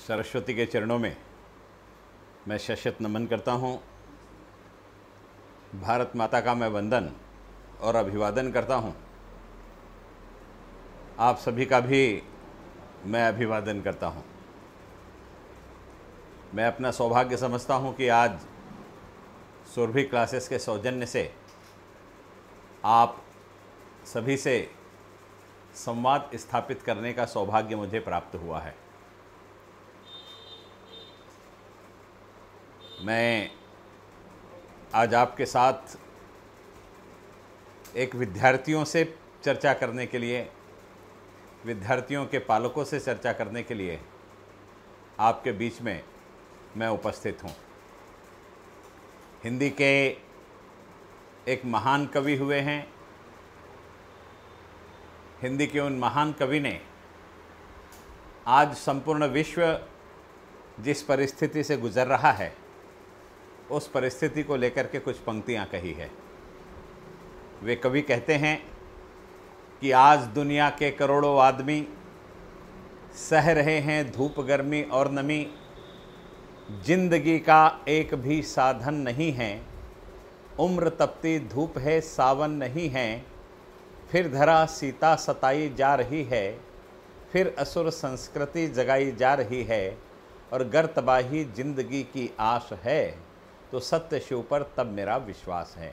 सरस्वती के चरणों में मैं शतशत नमन करता हूँ। भारत माता का मैं वंदन और अभिवादन करता हूँ। आप सभी का भी मैं अभिवादन करता हूँ। मैं अपना सौभाग्य समझता हूँ कि आज सुरभि क्लासेस के सौजन्य से आप सभी से संवाद स्थापित करने का सौभाग्य मुझे प्राप्त हुआ है। मैं आज आपके साथ एक विद्यार्थियों से चर्चा करने के लिए, विद्यार्थियों के पालकों से चर्चा करने के लिए आपके बीच में मैं उपस्थित हूँ। हिंदी के एक महान कवि हुए हैं। हिंदी के उन महान कवि ने आज संपूर्ण विश्व जिस परिस्थिति से गुजर रहा है, उस परिस्थिति को लेकर के कुछ पंक्तियाँ कही है। वे कवि कहते हैं कि आज दुनिया के करोड़ों आदमी सह रहे हैं धूप, गर्मी और नमी। जिंदगी का एक भी साधन नहीं है, उम्र तपती धूप है, सावन नहीं है। फिर धरा सीता सताई जा रही है, फिर असुर संस्कृति जगाई जा रही है। और गर तबाही जिंदगी की आस है, तो सत्य शिव पर तब मेरा विश्वास है।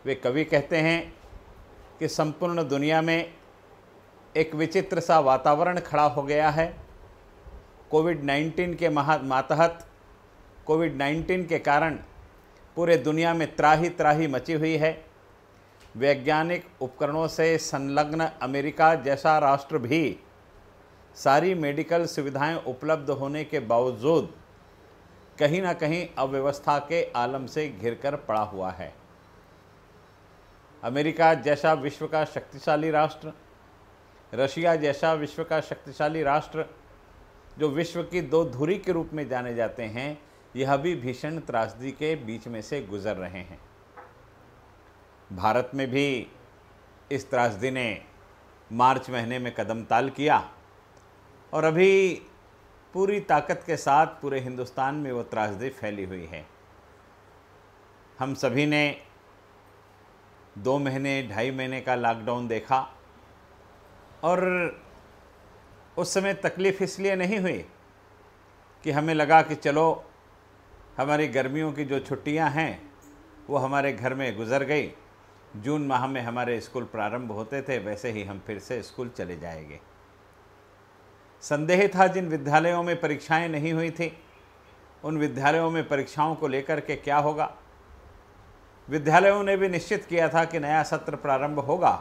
वे कवि कहते हैं कि संपूर्ण दुनिया में एक विचित्र सा वातावरण खड़ा हो गया है। कोविड-19 के मातहत कोविड-19 के कारण पूरे दुनिया में त्राही त्राही मची हुई है। वैज्ञानिक उपकरणों से संलग्न अमेरिका जैसा राष्ट्र भी सारी मेडिकल सुविधाएं उपलब्ध होने के बावजूद कहीं ना कहीं अव्यवस्था के आलम से घिरकर पड़ा हुआ है। अमेरिका जैसा विश्व का शक्तिशाली राष्ट्र, रशिया जैसा विश्व का शक्तिशाली राष्ट्र, जो विश्व की दो धुरी के रूप में जाने जाते हैं, यह भी भीषण त्रासदी के बीच में से गुजर रहे हैं। भारत में भी इस त्रासदी ने मार्च महीने में कदम ताल किया और अभी पूरी ताकत के साथ पूरे हिंदुस्तान में वो त्रासदी फैली हुई है। हम सभी ने 2 महीने, 2.5 महीने का लॉकडाउन देखा और उस समय तकलीफ़ इसलिए नहीं हुई कि हमें लगा कि चलो हमारी गर्मियों की जो छुट्टियां हैं वो हमारे घर में गुजर गई। जून माह में हमारे स्कूल प्रारंभ होते थे, वैसे ही हम फिर से स्कूल चले जाएंगे। संदेह था जिन विद्यालयों में परीक्षाएं नहीं हुई थी, उन विद्यालयों में परीक्षाओं को लेकर के क्या होगा। विद्यालयों ने भी निश्चित किया था कि नया सत्र प्रारंभ होगा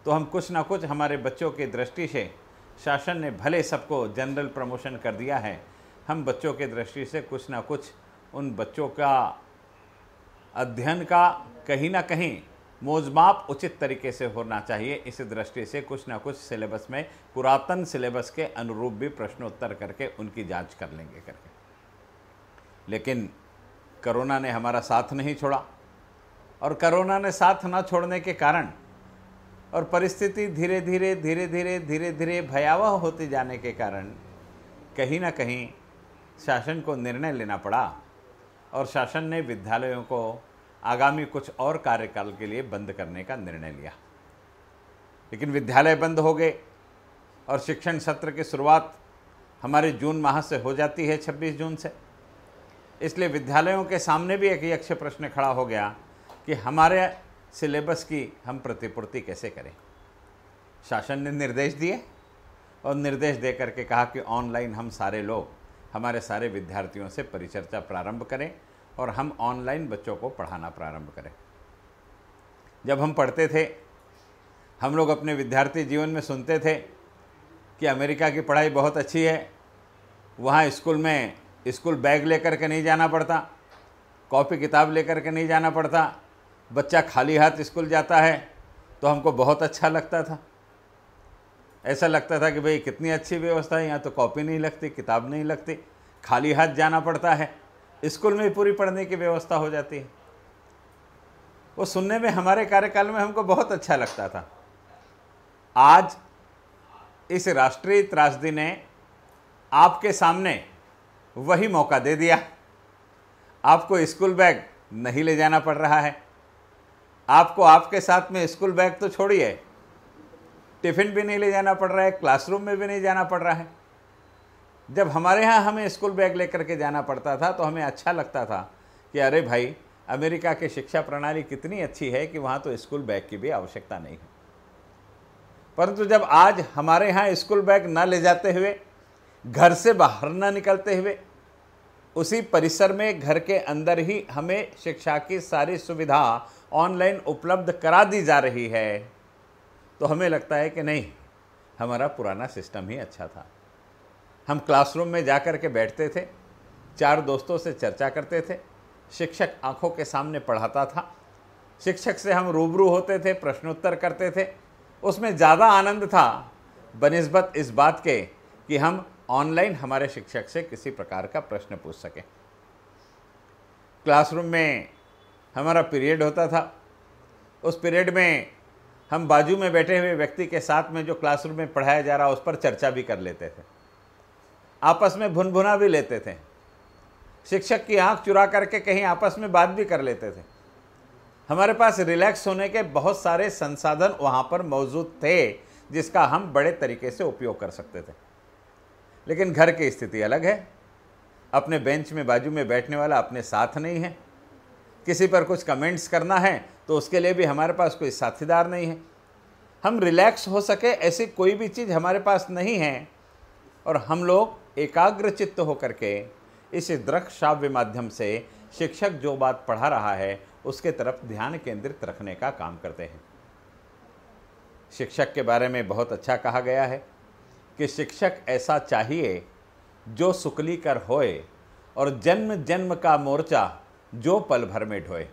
तो हम कुछ ना कुछ हमारे बच्चों की दृष्टि से, शासन ने भले सबको जनरल प्रमोशन कर दिया है, हम बच्चों के दृष्टि से कुछ ना कुछ उन बच्चों का अध्ययन का कहीं ना कहीं मोजमाप उचित तरीके से होना चाहिए। इस दृष्टि से कुछ ना कुछ सिलेबस में पुरातन सिलेबस के अनुरूप भी प्रश्नोत्तर करके उनकी जांच कर लेंगे करके। लेकिन कोरोना ने हमारा साथ नहीं छोड़ा और कोरोना ने साथ ना छोड़ने के कारण और परिस्थिति धीरे धीरे भयावह होती जाने के कारण कहीं ना कहीं शासन को निर्णय लेना पड़ा और शासन ने विद्यालयों को आगामी कुछ और कार्यकाल के लिए बंद करने का निर्णय लिया। लेकिन विद्यालय बंद हो गए और शिक्षण सत्र की शुरुआत हमारे जून माह से हो जाती है, 26 जून से। इसलिए विद्यालयों के सामने भी एक यक्ष प्रश्न खड़ा हो गया कि हमारे सिलेबस की हम प्रतिपूर्ति कैसे करें। शासन ने निर्देश दिए और निर्देश दे करके कहा कि ऑनलाइन हम सारे लोग, हमारे सारे विद्यार्थियों से परिचर्चा प्रारंभ करें और हम ऑनलाइन बच्चों को पढ़ाना प्रारंभ करें। जब हम पढ़ते थे, हम लोग अपने विद्यार्थी जीवन में सुनते थे कि अमेरिका की पढ़ाई बहुत अच्छी है, वहाँ स्कूल बैग लेकर के नहीं जाना पड़ता, कॉपी किताब लेकर के नहीं जाना पड़ता, बच्चा खाली हाथ स्कूल जाता है। तो हमको बहुत अच्छा लगता था। ऐसा लगता था कि भाई कितनी अच्छी व्यवस्था है, यहाँ तो कॉपी नहीं लगती, किताब नहीं लगती, खाली हाथ जाना पड़ता है, स्कूल में पूरी पढ़ने की व्यवस्था हो जाती है। वो सुनने में हमारे कार्यकाल में हमको बहुत अच्छा लगता था। आज इस राष्ट्रीय त्रासदी ने आपके सामने वही मौका दे दिया। आपको स्कूल बैग नहीं ले जाना पड़ रहा है। आपको आपके साथ में स्कूल बैग तो छोड़िए, टिफ़िन भी नहीं ले जाना पड़ रहा है, क्लासरूम में भी नहीं जाना पड़ रहा है। जब हमारे यहाँ हमें स्कूल बैग लेकर के जाना पड़ता था तो हमें अच्छा लगता था कि अरे भाई, अमेरिका की शिक्षा प्रणाली कितनी अच्छी है कि वहाँ तो स्कूल बैग की भी आवश्यकता नहीं है। परंतु जब आज हमारे यहाँ स्कूल बैग ना ले जाते हुए, घर से बाहर ना निकलते हुए, उसी परिसर में घर के अंदर ही हमें शिक्षा की सारी सुविधा ऑनलाइन उपलब्ध करा दी जा रही है, तो हमें लगता है कि नहीं, हमारा पुराना सिस्टम ही अच्छा था। हम क्लासरूम में जाकर के बैठते थे, 4 दोस्तों से चर्चा करते थे, शिक्षक आंखों के सामने पढ़ाता था, शिक्षक से हम रूबरू होते थे, प्रश्नोत्तर करते थे। उसमें ज़्यादा आनंद था बनिस्बत इस बात के कि हम ऑनलाइन हमारे शिक्षक से किसी प्रकार का प्रश्न पूछ सकें। क्लासरूम में हमारा पीरियड होता था, उस पीरियड में हम बाजू में बैठे हुए व्यक्ति के साथ में जो क्लासरूम में पढ़ाया जा रहा उस पर चर्चा भी कर लेते थे, आपस में भुनभुना भी लेते थे, शिक्षक की आंख चुरा करके कहीं आपस में बात भी कर लेते थे। हमारे पास रिलैक्स होने के बहुत सारे संसाधन वहाँ पर मौजूद थे जिसका हम बड़े तरीके से उपयोग कर सकते थे। लेकिन घर की स्थिति अलग है। अपने बेंच में बाजू में बैठने वाला अपने साथ नहीं है, किसी पर कुछ कमेंट्स करना है तो उसके लिए भी हमारे पास कोई साथीदार नहीं है। हम रिलैक्स हो सके ऐसी कोई भी चीज़ हमारे पास नहीं है, और हम लोग एकाग्रचित्त होकर के इस दृश्य श्राव्य माध्यम से शिक्षक जो बात पढ़ा रहा है उसके तरफ ध्यान केंद्रित रखने का काम करते हैं। शिक्षक के बारे में बहुत अच्छा कहा गया है कि शिक्षक ऐसा चाहिए जो सुकली कर होए, और जन्म जन्म का मोर्चा जो पल भर में ढोए।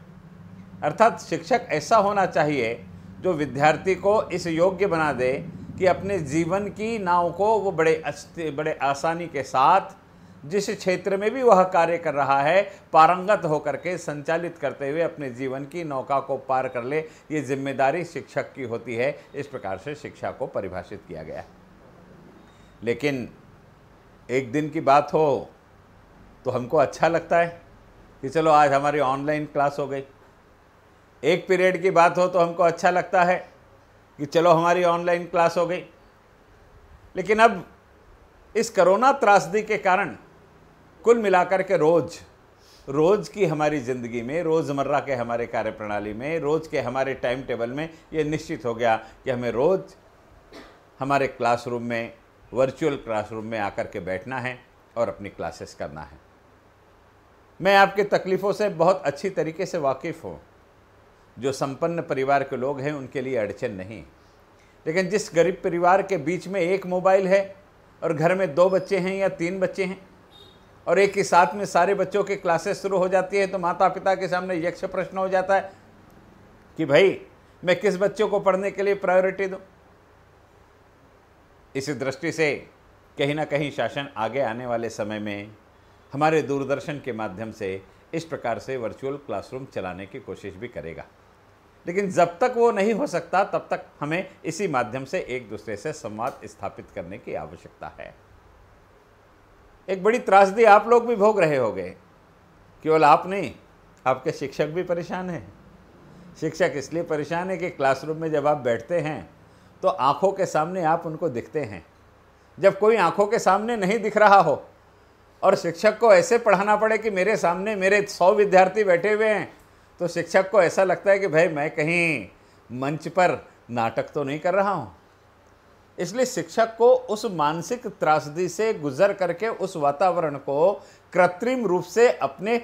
अर्थात शिक्षक ऐसा होना चाहिए जो विद्यार्थी को इस योग्य बना दे कि अपने जीवन की नाव को वो बड़े आसानी के साथ जिस क्षेत्र में भी वह कार्य कर रहा है पारंगत होकर के संचालित करते हुए अपने जीवन की नौका को पार कर ले। ये जिम्मेदारी शिक्षक की होती है। इस प्रकार से शिक्षा को परिभाषित किया गया है। लेकिन एक दिन की बात हो तो हमको अच्छा लगता है कि चलो आज हमारी ऑनलाइन क्लास हो गई। एक पीरियड की बात हो तो हमको अच्छा लगता है कि चलो हमारी ऑनलाइन क्लास हो गई। लेकिन अब इस कोरोना त्रासदी के कारण कुल मिलाकर के रोज की हमारी ज़िंदगी में, रोज़मर्रा के हमारे कार्यप्रणाली में, रोज़ के हमारे टाइम टेबल में ये निश्चित हो गया कि हमें रोज़ हमारे क्लासरूम में, वर्चुअल क्लासरूम में आकर के बैठना है और अपनी क्लासेस करना है। मैं आपकी तकलीफ़ों से बहुत अच्छी तरीके से वाकिफ़ हूँ। जो संपन्न परिवार के लोग हैं उनके लिए अड़चन नहीं, लेकिन जिस गरीब परिवार के बीच में एक मोबाइल है और घर में 2 बच्चे हैं या 3 बच्चे हैं और एक ही साथ में सारे बच्चों की क्लासेस शुरू हो जाती है, तो माता पिता के सामने यक्ष प्रश्न हो जाता है कि भाई मैं किस बच्चों को पढ़ने के लिए प्रायोरिटी दूं। इसी दृष्टि से कहीं ना कहीं शासन आगे आने वाले समय में हमारे दूरदर्शन के माध्यम से इस प्रकार से वर्चुअल क्लासरूम चलाने की कोशिश भी करेगा। लेकिन जब तक वो नहीं हो सकता तब तक हमें इसी माध्यम से एक दूसरे से संवाद स्थापित करने की आवश्यकता है। एक बड़ी त्रासदी आप लोग भी भोग रहे होंगे, केवल आप नहीं, आपके शिक्षक भी परेशान हैं। शिक्षक इसलिए परेशान है कि क्लासरूम में जब आप बैठते हैं तो आंखों के सामने आप उनको दिखते हैं। जब कोई आंखों के सामने नहीं दिख रहा हो और शिक्षक को ऐसे पढ़ाना पड़े कि मेरे सामने मेरे 100 विद्यार्थी बैठे हुए हैं, तो शिक्षक को ऐसा लगता है कि भाई मैं कहीं मंच पर नाटक तो नहीं कर रहा हूँ। इसलिए शिक्षक को उस मानसिक त्रासदी से गुजर करके उस वातावरण को कृत्रिम रूप से अपने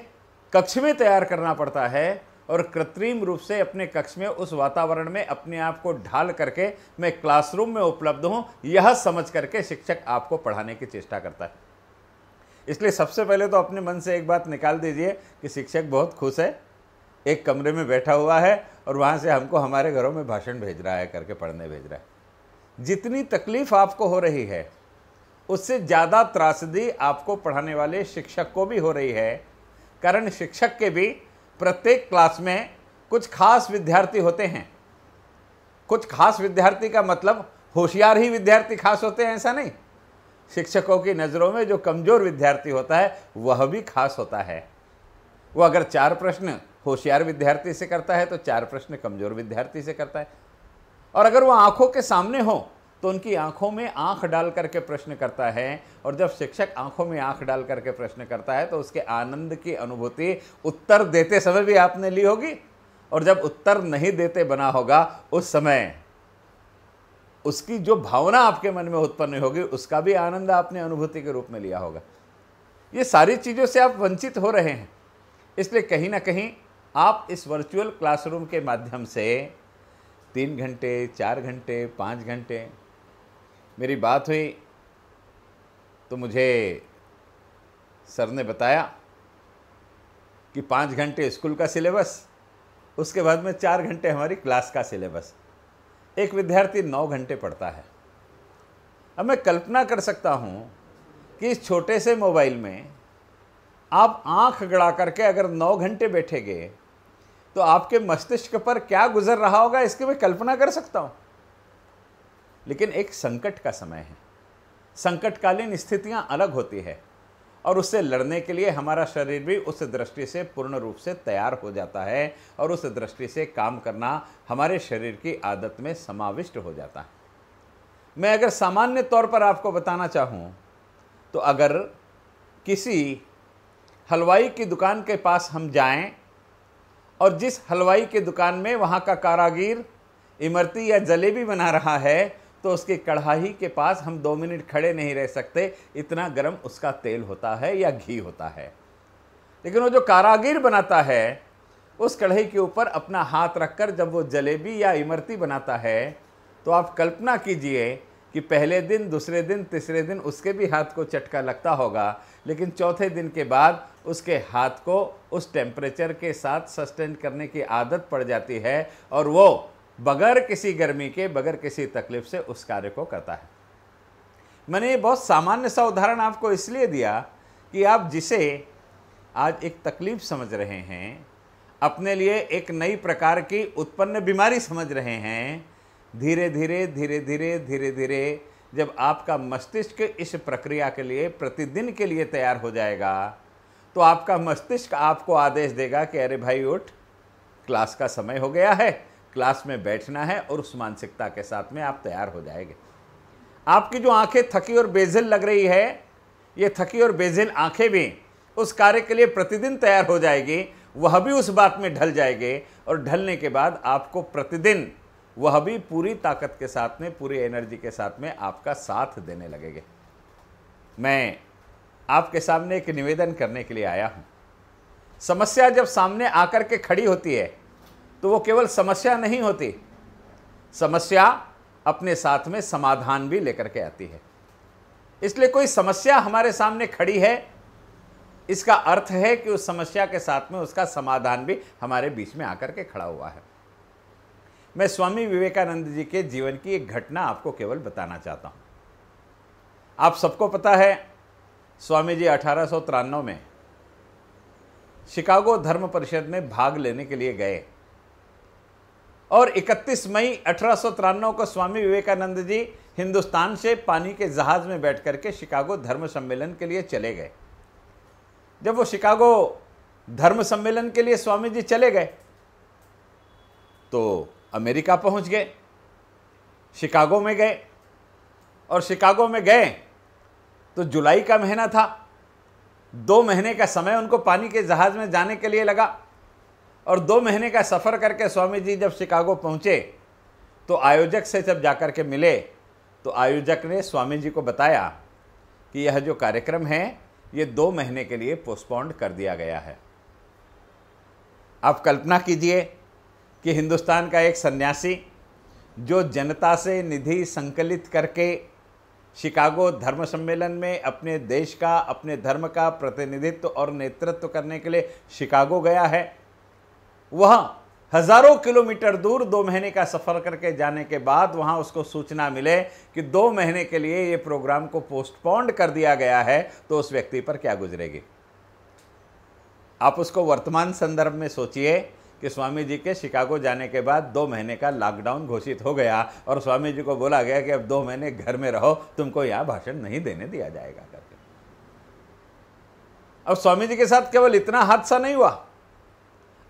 कक्ष में तैयार करना पड़ता है, और कृत्रिम रूप से अपने कक्ष में उस वातावरण में अपने आप को ढाल करके मैं क्लासरूम में उपलब्ध हूँ, यह समझ करके शिक्षक आपको पढ़ाने की चेष्टा करता है। इसलिए सबसे पहले तो अपने मन से एक बात निकाल दीजिए कि शिक्षक बहुत खुश है, एक कमरे में बैठा हुआ है और वहाँ से हमको हमारे घरों में भाषण भेज रहा है, करके पढ़ने भेज रहा है। जितनी तकलीफ आपको हो रही है उससे ज़्यादा त्रासदी आपको पढ़ाने वाले शिक्षक को भी हो रही है। कारण शिक्षक के भी प्रत्येक क्लास में कुछ खास विद्यार्थी होते हैं। कुछ खास विद्यार्थी का मतलब होशियार ही विद्यार्थी खास होते हैं ऐसा नहीं। शिक्षकों की नज़रों में जो कमज़ोर विद्यार्थी होता है वह भी खास होता है। वो अगर 4 प्रश्न होशियार विद्यार्थी से करता है तो 4 प्रश्न कमज़ोर विद्यार्थी से करता है। और अगर वो आंखों के सामने हो तो उनकी आंखों में आंख डाल करके प्रश्न करता है। और जब शिक्षक आंखों में आंख डाल करके प्रश्न करता है तो उसके आनंद की अनुभूति उत्तर देते समय भी आपने ली होगी, और जब उत्तर नहीं देते बना होगा उस समय उसकी जो भावना आपके मन में उत्पन्न होगी उसका भी आनंद आपने अनुभूति के रूप में लिया होगा। ये सारी चीज़ों से आप वंचित हो रहे हैं। इसलिए कहीं ना कहीं आप इस वर्चुअल क्लासरूम के माध्यम से 3 घंटे, 4 घंटे, 5 घंटे, मेरी बात हुई तो मुझे सर ने बताया कि 5 घंटे स्कूल का सिलेबस, उसके बाद में 4 घंटे हमारी क्लास का सिलेबस। एक विद्यार्थी 9 घंटे पढ़ता है। अब मैं कल्पना कर सकता हूँ कि इस छोटे से मोबाइल में आप आंख गड़ा करके अगर 9 घंटे बैठेंगे तो आपके मस्तिष्क पर क्या गुजर रहा होगा, इसकी मैं कल्पना कर सकता हूँ। लेकिन एक संकट का समय है, संकटकालीन स्थितियां अलग होती है, और उससे लड़ने के लिए हमारा शरीर भी उस दृष्टि से पूर्ण रूप से तैयार हो जाता है, और उस दृष्टि से काम करना हमारे शरीर की आदत में समाविष्ट हो जाता है। मैं अगर सामान्य तौर पर आपको बताना चाहूँ तो अगर किसी हलवाई की दुकान के पास हम जाएं और जिस हलवाई की दुकान में वहाँ का कारागिर इमरती या जलेबी बना रहा है तो उसकी कढ़ाई के पास हम 2 मिनट खड़े नहीं रह सकते, इतना गर्म उसका तेल होता है या घी होता है। लेकिन वो जो कारागिर बनाता है उस कढ़ाई के ऊपर अपना हाथ रखकर जब वो जलेबी या इमरती बनाता है तो आप कल्पना कीजिए कि पहले दिन, दूसरे दिन, तीसरे दिन उसके भी हाथ को चटका लगता होगा, लेकिन चौथे दिन के बाद उसके हाथ को उस टेम्परेचर के साथ सस्टेन करने की आदत पड़ जाती है और वो बगैर किसी गर्मी के, बगैर किसी तकलीफ से उस कार्य को करता है। मैंने ये बहुत सामान्य सा उदाहरण आपको इसलिए दिया कि आप जिसे आज एक तकलीफ समझ रहे हैं, अपने लिए एक नई प्रकार की उत्पन्न बीमारी समझ रहे हैं, धीरे धीरे धीरे धीरे धीरे धीरे जब आपका मस्तिष्क इस प्रक्रिया के लिए, प्रतिदिन के लिए तैयार हो जाएगा तो आपका मस्तिष्क आपको आदेश देगा कि अरे भाई उठ, क्लास का समय हो गया है, क्लास में बैठना है, और उस मानसिकता के साथ में आप तैयार हो जाएंगे। आपकी जो आंखें थकी और बेझिल लग रही है, ये थकी और बेझिल आंखें भी उस कार्य के लिए प्रतिदिन तैयार हो जाएगी, वह भी उस बात में ढल जाएंगे, और ढलने के बाद आपको प्रतिदिन वह भी पूरी ताकत के साथ में, पूरी एनर्जी के साथ में आपका साथ देने लगेंगे। मैं आपके सामने एक निवेदन करने के लिए आया हूँ। समस्या जब सामने आकर के खड़ी होती है तो वो केवल समस्या नहीं होती, समस्या अपने साथ में समाधान भी लेकर के आती है। इसलिए कोई समस्या हमारे सामने खड़ी है, इसका अर्थ है कि उस समस्या के साथ में उसका समाधान भी हमारे बीच में आकर के खड़ा हुआ है। मैं स्वामी विवेकानंद जी के जीवन की एक घटना आपको केवल बताना चाहता हूं। आप सबको पता है, स्वामी जी 1893 में शिकागो धर्म परिषद में भाग लेने के लिए गए, और 31 मई 1893 को स्वामी विवेकानंद जी हिंदुस्तान से पानी के जहाज में बैठ करके शिकागो धर्म सम्मेलन के लिए चले गए। जब वो शिकागो धर्म सम्मेलन के लिए स्वामी जी चले गए तो अमेरिका पहुंच गए, शिकागो में गए, और शिकागो में गए तो जुलाई का महीना था। 2 महीने का समय उनको पानी के जहाज में जाने के लिए लगा, और 2 महीने का सफ़र करके स्वामी जी जब शिकागो पहुंचे तो आयोजक से जब जाकर के मिले तो आयोजक ने स्वामी जी को बताया कि यह जो कार्यक्रम है ये 2 महीने के लिए पोस्टपोन्ड कर दिया गया है। आप कल्पना कीजिए कि हिंदुस्तान का एक सन्यासी जो जनता से निधि संकलित करके शिकागो धर्म सम्मेलन में अपने देश का, अपने धर्म का प्रतिनिधित्व और नेतृत्व करने के लिए शिकागो गया है, वह हजारों किलोमीटर दूर 2 महीने का सफ़र करके जाने के बाद वहां उसको सूचना मिले कि 2 महीने के लिए ये प्रोग्राम को पोस्टपोन्ड कर दिया गया है, तो उस व्यक्ति पर क्या गुजरेगी। आप उसको वर्तमान संदर्भ में सोचिए कि स्वामी जी के शिकागो जाने के बाद 2 महीने का लॉकडाउन घोषित हो गया और स्वामी जी को बोला गया कि अब 2 महीने घर में रहो, तुमको यहाँ भाषण नहीं देने दिया जाएगा करके। अब स्वामी जी के साथ केवल इतना हादसा नहीं हुआ,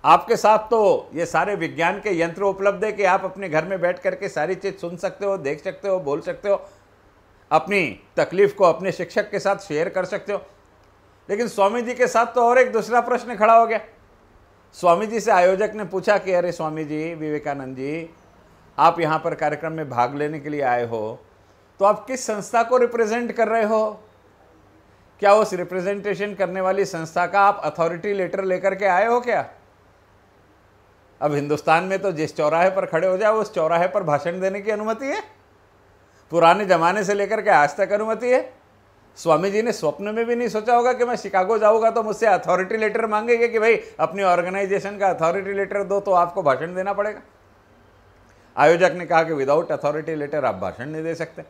आपके साथ तो ये सारे विज्ञान के यंत्र उपलब्ध है कि आप अपने घर में बैठ करके सारी चीज सुन सकते हो, देख सकते हो, बोल सकते हो, अपनी तकलीफ को अपने शिक्षक के साथ शेयर कर सकते हो। लेकिन स्वामी जी के साथ तो और एक दूसरा प्रश्न खड़ा हो गया। स्वामी जी से आयोजक ने पूछा कि अरे स्वामी जी, विवेकानंद जी, आप यहाँ पर कार्यक्रम में भाग लेने के लिए आए हो, तो आप किस संस्था को रिप्रेजेंट कर रहे हो? क्या उस रिप्रेजेंटेशन करने वाली संस्था का आप अथॉरिटी लेटर लेकर के आए हो क्या? अब हिंदुस्तान में तो जिस चौराहे पर खड़े हो जाओ उस चौराहे पर भाषण देने की अनुमति है, पुराने जमाने से लेकर के आज तक अनुमति है। स्वामी जी ने स्वप्न में भी नहीं सोचा होगा कि मैं शिकागो जाऊंगा तो मुझसे अथॉरिटी लेटर मांगेंगे कि भाई अपनी ऑर्गेनाइजेशन का अथॉरिटी लेटर दो, तो आपको भाषण देना पड़ेगा। आयोजक ने कहा कि विदाउट अथॉरिटी लेटर आप भाषण नहीं दे सकते।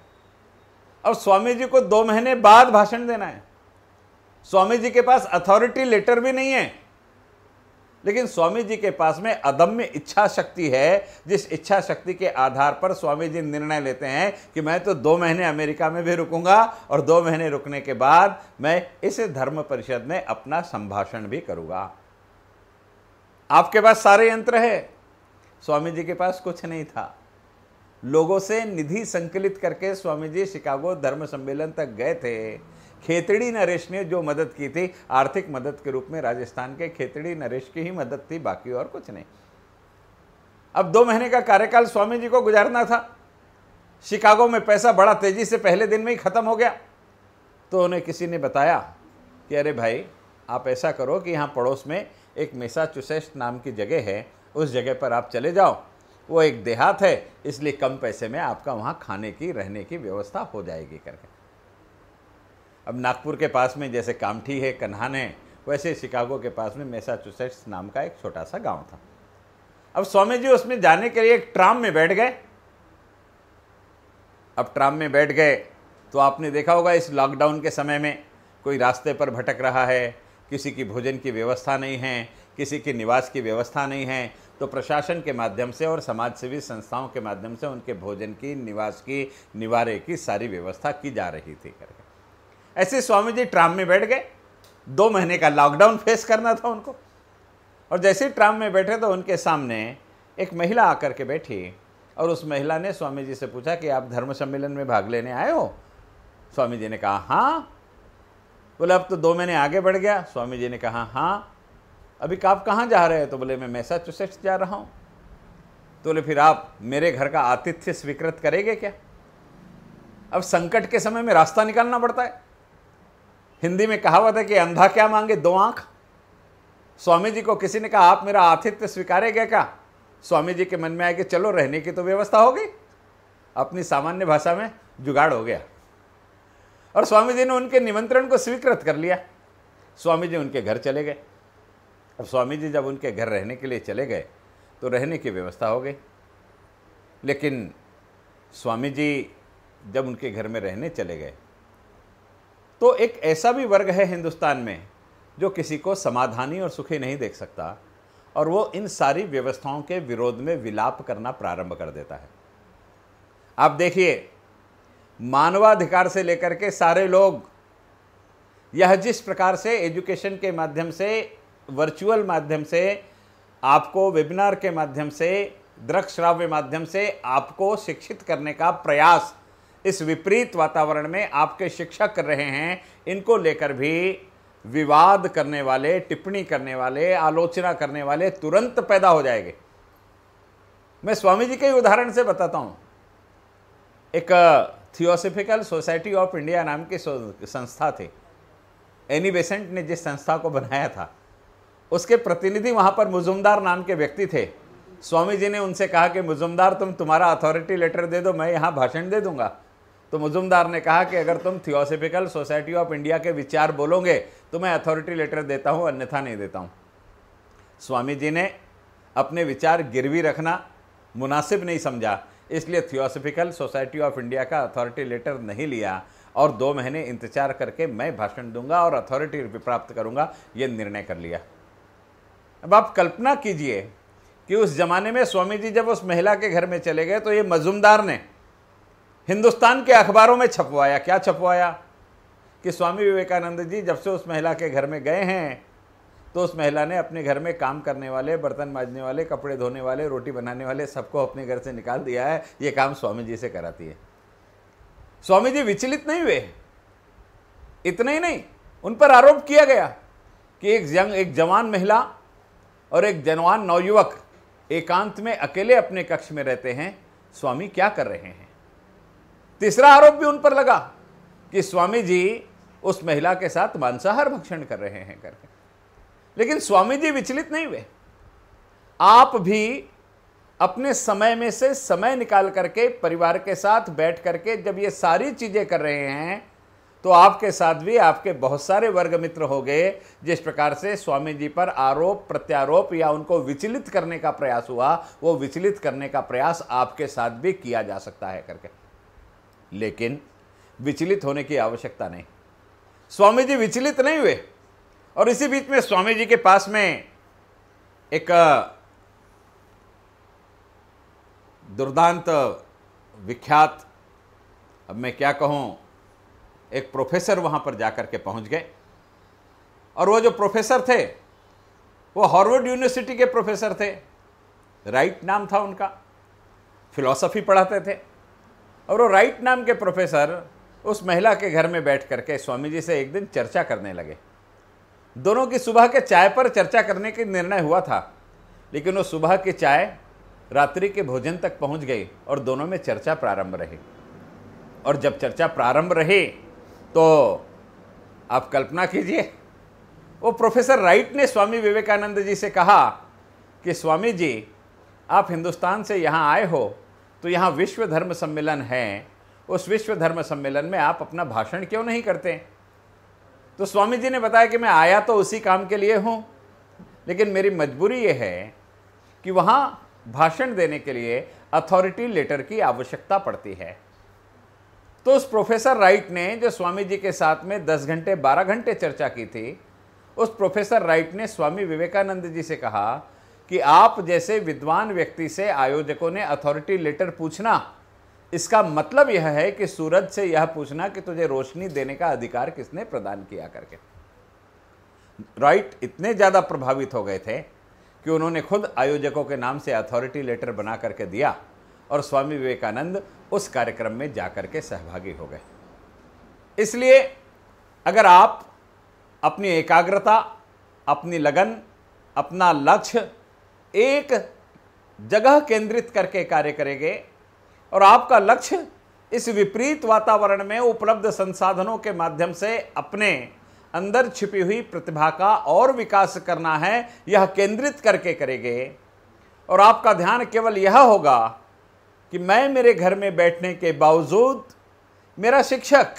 अब स्वामी जी को 2 महीने बाद भाषण देना है, स्वामी जी के पास अथॉरिटी लेटर भी नहीं है, लेकिन स्वामी जी के पास में अदम्य इच्छा शक्ति है, जिस इच्छा शक्ति के आधार पर स्वामी जी निर्णय लेते हैं कि मैं तो 2 महीने अमेरिका में भी रुकूंगा और 2 महीने रुकने के बाद मैं इस धर्म परिषद में अपना संभाषण भी करूंगा। आपके पास सारे यंत्र है, स्वामी जी के पास कुछ नहीं था। लोगों से निधि संकलित करके स्वामी जी शिकागो धर्म सम्मेलन तक गए थे। खेतड़ी नरेश ने जो मदद की थी, आर्थिक मदद के रूप में राजस्थान के खेतड़ी नरेश की ही मदद थी, बाकी और कुछ नहीं। अब 2 महीने का कार्यकाल स्वामी जी को गुजारना था। शिकागो में पैसा बड़ा तेजी से पहले दिन में ही खत्म हो गया। तो उन्हें किसी ने बताया कि अरे भाई, आप ऐसा करो कि यहाँ पड़ोस में एक मैसाचुसेट्स नाम की जगह है, उस जगह पर आप चले जाओ, वो एक देहात है, इसलिए कम पैसे में आपका वहाँ खाने की, रहने की व्यवस्था हो जाएगी करके। अब नागपुर के पास में जैसे कामठी है, कन्हान है, वैसे शिकागो के पास में मैसाचुसेट्स नाम का एक छोटा सा गांव था। अब स्वामी जी उसमें जाने के लिए एक ट्राम में बैठ गए। अब ट्राम में बैठ गए तो आपने देखा होगा इस लॉकडाउन के समय में कोई रास्ते पर भटक रहा है, किसी की भोजन की व्यवस्था नहीं है, किसी की निवास की व्यवस्था नहीं है, तो प्रशासन के माध्यम से और समाज सेवी संस्थाओं के माध्यम से उनके भोजन की, निवास की, निवारे की सारी व्यवस्था की जा रही थी करके। ऐसे स्वामी जी ट्राम में बैठ गए। 2 महीने का लॉकडाउन फेस करना था उनको। और जैसे ही ट्राम में बैठे तो उनके सामने एक महिला आकर के बैठी और उस महिला ने स्वामी जी से पूछा कि आप धर्म सम्मेलन में भाग लेने आए हो? स्वामी जी ने कहा हाँ। बोले अब तो 2 महीने आगे बढ़ गया। स्वामी जी ने कहा हाँ। अभी आप कहाँ जा रहे हैं? तो बोले मैं मैसाचुसेट्स जा रहा हूँ। तो बोले फिर आप मेरे घर का आतिथ्य स्वीकृत करेंगे क्या? अब संकट के समय में रास्ता निकालना पड़ता है। हिंदी में कहावत है कि अंधा क्या मांगे 2 आंख। स्वामी जी को किसी ने कहा आप मेरा आतिथ्य स्वीकारेंगे क्या? स्वामी जी के मन में आया कि चलो रहने की तो व्यवस्था हो गई, अपनी सामान्य भाषा में जुगाड़ हो गया। और स्वामी जी ने उनके निमंत्रण को स्वीकृत कर लिया। स्वामी जी उनके घर चले गए। अब स्वामी जी जब उनके घर रहने के लिए चले गए तो रहने की व्यवस्था हो गई। लेकिन स्वामी जी जब उनके घर में रहने चले गए तो एक ऐसा भी वर्ग है हिंदुस्तान में जो किसी को समाधानी और सुखी नहीं देख सकता, और वो इन सारी व्यवस्थाओं के विरोध में विलाप करना प्रारंभ कर देता है। आप देखिए, मानवाधिकार से लेकर के सारे लोग यह जिस प्रकार से एजुकेशन के माध्यम से, वर्चुअल माध्यम से, आपको वेबिनार के माध्यम से, दृश्य श्राव्य माध्यम से आपको शिक्षित करने का प्रयास इस विपरीत वातावरण में आपके शिक्षक कर रहे हैं, इनको लेकर भी विवाद करने वाले, टिप्पणी करने वाले, आलोचना करने वाले तुरंत पैदा हो जाएंगे। मैं स्वामी जी के उदाहरण से बताता हूं। एक थियोसॉफिकल सोसाइटी ऑफ इंडिया नाम की संस्था थी। एनी बेसेंट ने जिस संस्था को बनाया था, उसके प्रतिनिधि वहां पर मुजुमदार नाम के व्यक्ति थे। स्वामी जी ने उनसे कहा कि मुजुमदार, तुम्हारा अथॉरिटी लेटर दे दो, मैं यहाँ भाषण दे दूंगा। तो मुजुमदार ने कहा कि अगर तुम थियोसॉफिकल सोसाइटी ऑफ इंडिया के विचार बोलोगे तो मैं अथॉरिटी लेटर देता हूँ, अन्यथा नहीं देता हूँ। स्वामी जी ने अपने विचार गिरवी रखना मुनासिब नहीं समझा, इसलिए थियोसॉफिकल सोसाइटी ऑफ इंडिया का अथॉरिटी लेटर नहीं लिया और 2 महीने इंतजार करके मैं भाषण दूंगा और अथॉरिटी प्राप्त करूंगा, ये निर्णय कर लिया। अब आप कल्पना कीजिए कि उस जमाने में स्वामी जी जब उस महिला के घर में चले गए तो ये मजूमदार ने हिंदुस्तान के अखबारों में छपवाया। क्या छपवाया? कि स्वामी विवेकानंद जी जब से उस महिला के घर में गए हैं तो उस महिला ने अपने घर में काम करने वाले, बर्तन मांजने वाले, कपड़े धोने वाले, रोटी बनाने वाले सबको अपने घर से निकाल दिया है, ये काम स्वामी जी से कराती है। स्वामी जी विचलित नहीं हुए। इतना ही नहीं, उन पर आरोप किया गया कि एक जवान महिला और एक जवान नवयुवक एकांत में अकेले अपने कक्ष में रहते हैं, स्वामी क्या कर रहे हैं। तीसरा आरोप भी उन पर लगा कि स्वामी जी उस महिला के साथ मांसाहार भक्षण कर रहे हैं करके। लेकिन स्वामी जी विचलित नहीं हुए। आप भी अपने समय में से समय निकाल करके परिवार के साथ बैठ करके जब ये सारी चीजें कर रहे हैं तो आपके साथ भी आपके बहुत सारे वर्ग मित्र हो गए। जिस प्रकार से स्वामी जी पर आरोप प्रत्यारोप या उनको विचलित करने का प्रयास हुआ, वो विचलित करने का प्रयास आपके साथ भी किया जा सकता है करके। लेकिन विचलित होने की आवश्यकता नहीं। स्वामी जी विचलित नहीं हुए। और इसी बीच में स्वामी जी के पास में एक दुर्दांत विख्यात, अब मैं क्या कहूं, एक प्रोफेसर वहां पर जाकर के पहुंच गए। और वो जो प्रोफेसर थे वो हार्वर्ड यूनिवर्सिटी के प्रोफेसर थे। राइट नाम था उनका, फिलॉसफी पढ़ाते थे। और वो राइट नाम के प्रोफेसर उस महिला के घर में बैठ करके स्वामी जी से एक दिन चर्चा करने लगे। दोनों की सुबह के चाय पर चर्चा करने का निर्णय हुआ था, लेकिन वो सुबह की चाय रात्रि के भोजन तक पहुंच गई और दोनों में चर्चा प्रारंभ रही। और जब चर्चा प्रारंभ रही तो आप कल्पना कीजिए, वो प्रोफेसर राइट ने स्वामी विवेकानंद जी से कहा कि स्वामी जी, आप हिंदुस्तान से यहाँ आए हो तो यहाँ विश्व धर्म सम्मेलन है, उस विश्व धर्म सम्मेलन में आप अपना भाषण क्यों नहीं करते। तो स्वामी जी ने बताया कि मैं आया तो उसी काम के लिए हूँ, लेकिन मेरी मजबूरी ये है कि वहाँ भाषण देने के लिए अथॉरिटी लेटर की आवश्यकता पड़ती है। तो उस प्रोफेसर राइट ने, जो स्वामी जी के साथ में 10 घंटे 12 घंटे चर्चा की थी, उस प्रोफेसर राइट ने स्वामी विवेकानंद जी से कहा कि आप जैसे विद्वान व्यक्ति से आयोजकों ने अथॉरिटी लेटर पूछना, इसका मतलब यह है कि सूरज से यह पूछना कि तुझे रोशनी देने का अधिकार किसने प्रदान किया करके। राइट इतने ज़्यादा प्रभावित हो गए थे कि उन्होंने खुद आयोजकों के नाम से अथॉरिटी लेटर बना करके दिया और स्वामी विवेकानंद उस कार्यक्रम में जाकर के सहभागी हो गए। इसलिए अगर आप अपनी एकाग्रता, अपनी लगन, अपना लक्ष्य एक जगह केंद्रित करके कार्य करेंगे और आपका लक्ष्य इस विपरीत वातावरण में उपलब्ध संसाधनों के माध्यम से अपने अंदर छिपी हुई प्रतिभा का और विकास करना है, यह केंद्रित करके करेंगे और आपका ध्यान केवल यह होगा कि मैं मेरे घर में बैठने के बावजूद मेरा शिक्षक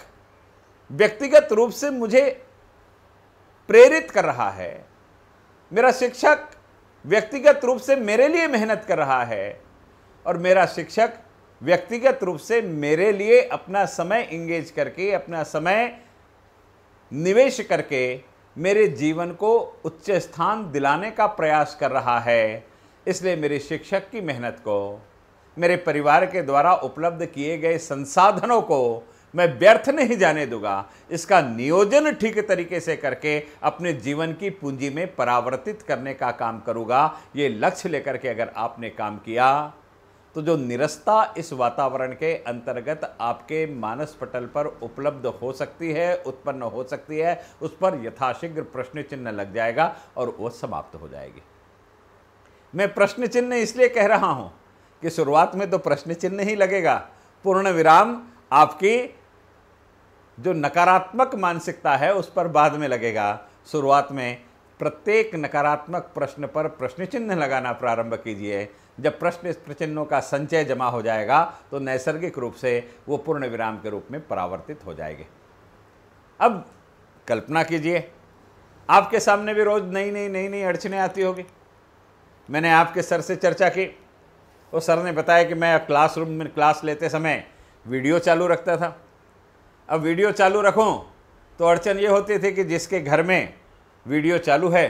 व्यक्तिगत रूप से मुझे प्रेरित कर रहा है, मेरा शिक्षक व्यक्तिगत रूप से मेरे लिए मेहनत कर रहा है और मेरा शिक्षक व्यक्तिगत रूप से मेरे लिए अपना समय इंगेज करके, अपना समय निवेश करके मेरे जीवन को उच्च स्थान दिलाने का प्रयास कर रहा है। इसलिए मेरे शिक्षक की मेहनत को, मेरे परिवार के द्वारा उपलब्ध किए गए संसाधनों को मैं व्यर्थ नहीं जाने दूंगा। इसका नियोजन ठीक तरीके से करके अपने जीवन की पूंजी में परावर्तित करने का काम करूंगा। ये लक्ष्य लेकर के अगर आपने काम किया तो जो निरस्ता इस वातावरण के अंतर्गत आपके मानस पटल पर उपलब्ध हो सकती है, उत्पन्न हो सकती है, उस पर यथाशीघ्र प्रश्न चिन्ह लग जाएगा और वो समाप्त हो जाएगी। मैं प्रश्न चिन्ह इसलिए कह रहा हूं कि शुरुआत में तो प्रश्न चिन्ह ही लगेगा, पूर्ण विराम आपकी जो नकारात्मक मानसिकता है उस पर बाद में लगेगा। शुरुआत में प्रत्येक नकारात्मक प्रश्न पर प्रश्न चिन्ह लगाना प्रारंभ कीजिए। जब प्रश्न चिन्हों का संचय जमा हो जाएगा तो नैसर्गिक रूप से वो पूर्ण विराम के रूप में परावर्तित हो जाएंगे। अब कल्पना कीजिए, आपके सामने भी रोज नई नई अड़चनें आती होगी। मैंने आपके सर से चर्चा की, वो सर ने बताया कि मैं क्लासरूम में क्लास लेते समय वीडियो चालू रखता था। अब वीडियो चालू रखूं तो अड़चन ये होती थी कि जिसके घर में वीडियो चालू है